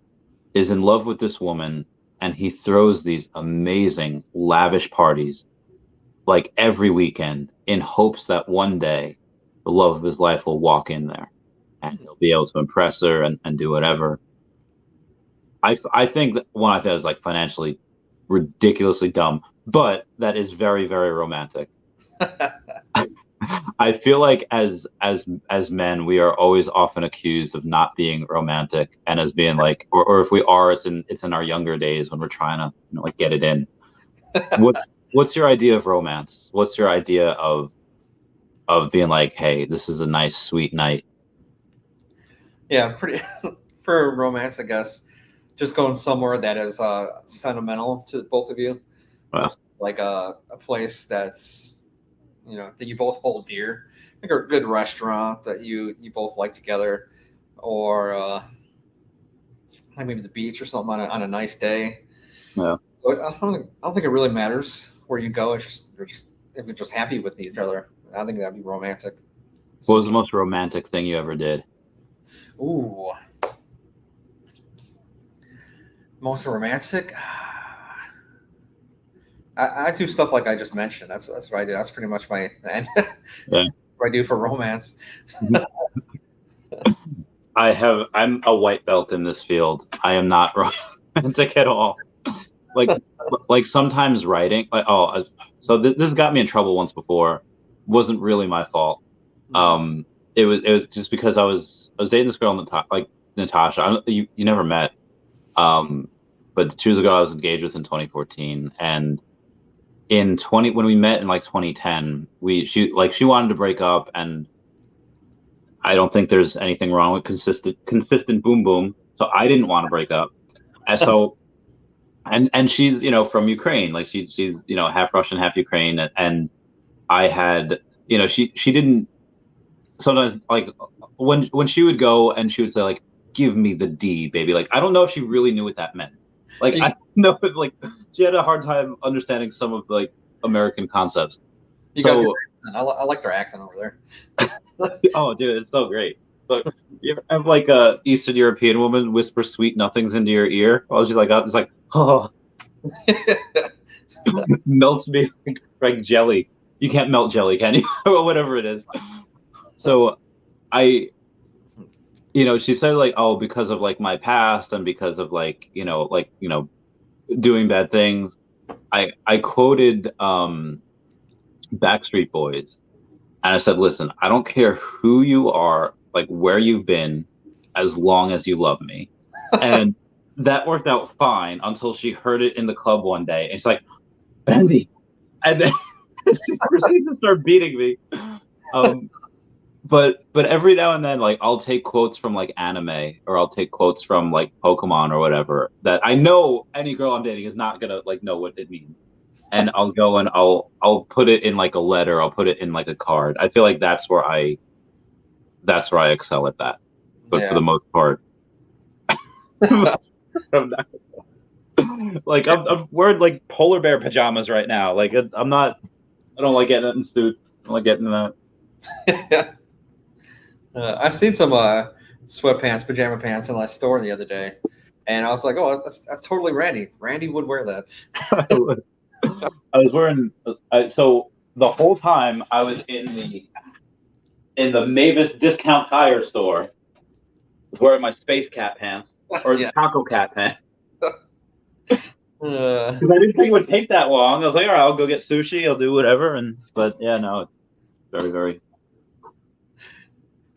is in love with this woman, and he throws these amazing, lavish parties like every weekend in hopes that one day the love of his life will walk in there and he'll be able to impress her and do whatever. I think that one I think is like financially ridiculously dumb, but that is very, very romantic. I feel like as men, we are always often accused of not being romantic, and as being like, or if we are, it's in our younger days when we're trying to like get it in. What's your idea of romance? What's your idea of being like, hey, this is a nice, sweet night? Yeah, pretty for romance, I guess. Just going somewhere that is sentimental to both of you, Well, like a place that's that you both hold dear, like a good restaurant that you both like together, or like maybe the beach or something on a nice day. yeah. But I don't think it really matters where you go. It's just if you're just happy with each other. I think that'd be romantic. What was the most romantic thing you ever did? Ooh, most romantic. I do stuff like I just mentioned. That's what I do. That's pretty much my Yeah. what I do for romance. I'm a white belt in this field. I am not romantic at all. Like sometimes writing, like so this got me in trouble once before. Wasn't really my fault. It was just because I was dating this girl, Nastascia. You never met. But 2 years ago I was engaged with in 2014, and when we met in like 2010, she wanted to break up, and I don't think there's anything wrong with consistent boom boom. So I didn't want to break up. And so and she's from Ukraine, like she's half Russian, half Ukraine, and I had she didn't sometimes like when she would go and she would say like, give me the D, baby. Like I don't know if she really knew what that meant. Like I know like she had a hard time understanding some of like American concepts. You got your accent. I like their accent over there. Oh, dude, it's so great. Look, you ever have like a Eastern European woman whisper sweet nothings into your ear while she's like, it's like, oh, melts me like jelly. You can't melt jelly, can you? Or whatever it is. So she said like, oh, because of like my past and because of like, doing bad things. I quoted Backstreet Boys. And I said, listen, I don't care who you are, like where you've been, as long as you love me. And that worked out fine until she heard it in the club one day. And she's like, Wendy. And then she proceeds to start beating me. But every now and then, like I'll take quotes from like anime, or I'll take quotes from like Pokemon or whatever, that I know any girl I'm dating is not gonna like know what it means. And I'll go and I'll put it in like a letter. I'll put it in like a card. I feel like that's where I excel at that. But for the most part, I'm not, like I'm wearing like polar bear pajamas right now. Like I'm not. I don't like getting in suits. I don't like getting in that. I seen some sweatpants, pajama pants in my store the other day, and I was like, "Oh, that's totally Randy. Randy would wear that." I was wearing so the whole time I was in the Mavis discount tire store, I was wearing my space cat pants or taco cat pants. Because I didn't think it would take that long. I was like, all right, I'll go get sushi. I'll do whatever. But yeah, no, it's very, very.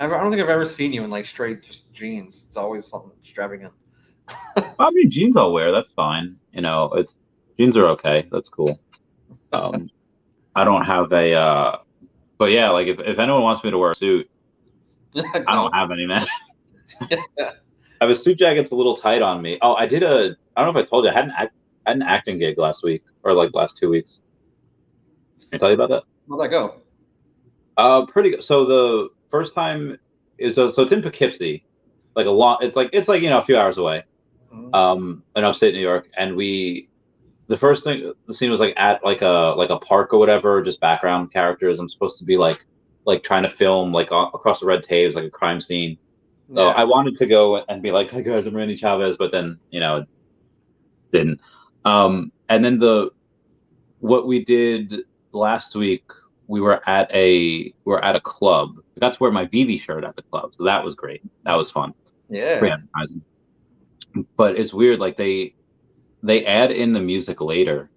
I don't think I've ever seen you in like straight just jeans. It's always something extravagant. I mean, jeans I'll wear. That's fine. It's jeans are okay. That's cool. Um, I don't have but yeah, like if anyone wants me to wear a suit, I don't No. have any, man. I have a suit jacket's a little tight on me. Oh, I don't know if I told you, I had an acting gig last week or like last 2 weeks. Can I tell you about that? How'd that go? Pretty good. So the first time is so it's in Poughkeepsie, like it's like a few hours away, Mhm. in upstate New York, and the first thing the scene was like at like a park or whatever, just background characters. I'm supposed to be like trying to film like across the red tapes, like a crime scene. So Yeah. I wanted to go and be like, "Hi guys, I'm Randy Chavez," but then didn't. And then what we did last week, we were at a club. That's where my Veve shirt at the club. So that was great. That was fun. Free Yeah. advertising. But it's weird, like they add in the music later.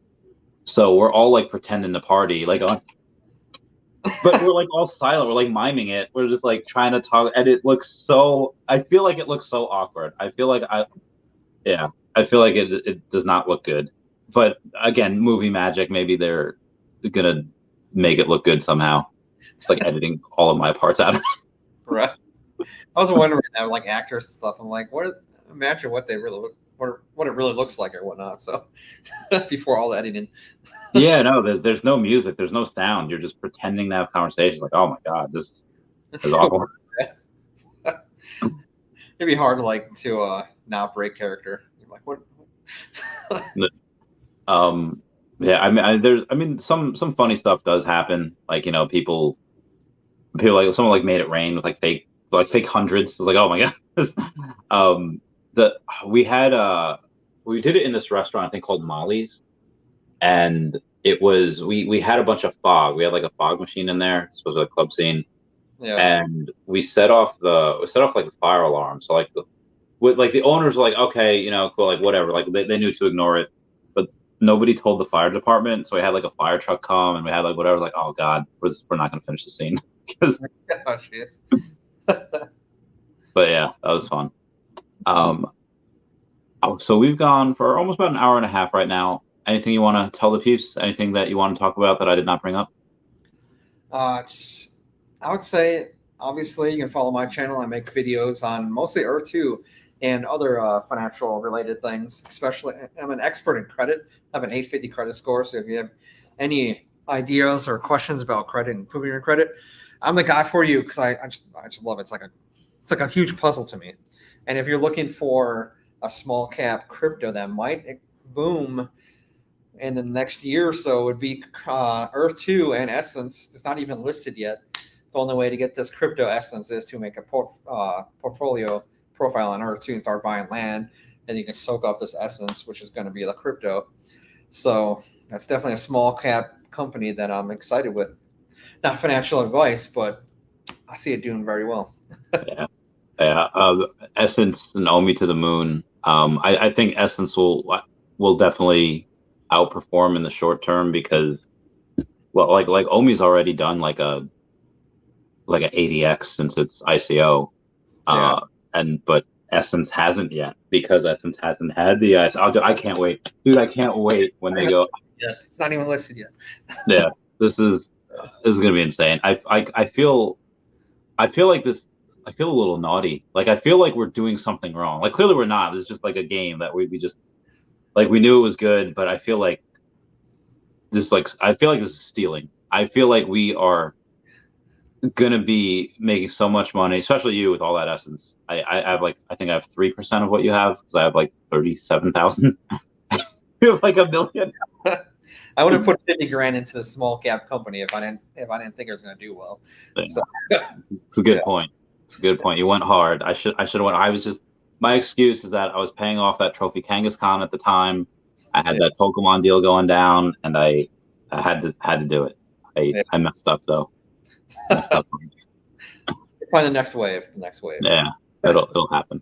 So we're all like pretending to party, like but we're like all silent. We're like miming it. We're just like trying to talk, and I feel like it looks so awkward. Yeah, I feel like it does not look good. But again, movie magic. Maybe they're gonna make it look good somehow. It's like editing all of my parts out. Right. I was wondering that, like actors and stuff. I'm like, imagine what they really look, what it really looks like or whatnot. So before all the editing. Yeah, no, there's no music, there's no sound. You're just pretending to have conversations. Like, oh my god, this is So awkward. it'd be hard to not break character. You're like, what? Yeah, some funny stuff does happen. Like, people like someone like made it rain with like fake hundreds. It was like, oh my god. The we did it in this restaurant I think called Molly's, and we had a bunch of fog. We had like a fog machine in there. This was a club scene, Yeah. and we set off like a fire alarm. So like the owners were like, okay, cool, like whatever. Like they knew to ignore it, but nobody told the fire department. So we had like a fire truck come, and we had like whatever. Like, oh god, we're not gonna finish the scene because. Oh, jeez. But yeah, that was fun. So we've gone for almost about an hour and a half right now. Anything you want to tell the peeps? Anything that you want to talk about that I did not bring up? I would say, obviously, you can follow my channel. I make videos on mostly Earth 2 and other financial related things. Especially, I'm an expert in credit. I have an 850 credit score. So if you have any ideas or questions about credit and improving your credit, I'm the guy for you because I just love it. It's like a huge puzzle to me. And if you're looking for a small cap crypto that might boom in the next year or so, would be Earth 2 and Essence. It's not even listed yet. The only way to get this crypto Essence is to make a portfolio profile on Earth 2 and start buying land, and you can soak up this Essence, which is going to be the crypto. So that's definitely a small cap company that I'm excited with. Not financial advice, but I see it doing very well. Yeah, yeah. Essence and OMI to the moon. I think Essence will definitely outperform in the short term because, well, like OMI's already done like a 80x since its ICO, Yeah. but Essence hasn't yet because Essence hasn't had the ICO. I can't wait, dude. I can't wait when they go. Yeah, it's not even listed yet. Yeah, this is gonna be insane. I feel like this. I feel a little naughty. Like I feel like we're doing something wrong. Like clearly we're not. It's just like a game that we just like we knew it was good, but I feel like this is stealing. I feel like we are gonna be making so much money, especially you with all that Essence. I have I think I have 3% of what you have because I have like 37,000. You have like 1 million. I would have put 50 grand into the small cap company if I didn't think it was going to do well. Yeah. So, It's a good point. It's a good point. You went hard. I should have went. My excuse is that I was paying off that Trophy Kangaskhan at the time. I had that Pokemon deal going down, and I had to do it. I messed up though. Find the next wave. Yeah, it'll happen.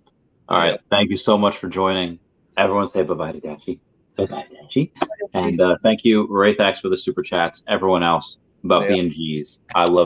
All right. Thank you so much for joining. Everyone say bye-bye to Dashi. Bye-bye, Dashi. And thank you, Raythax, for the super chats. Everyone else about B&Gs. I love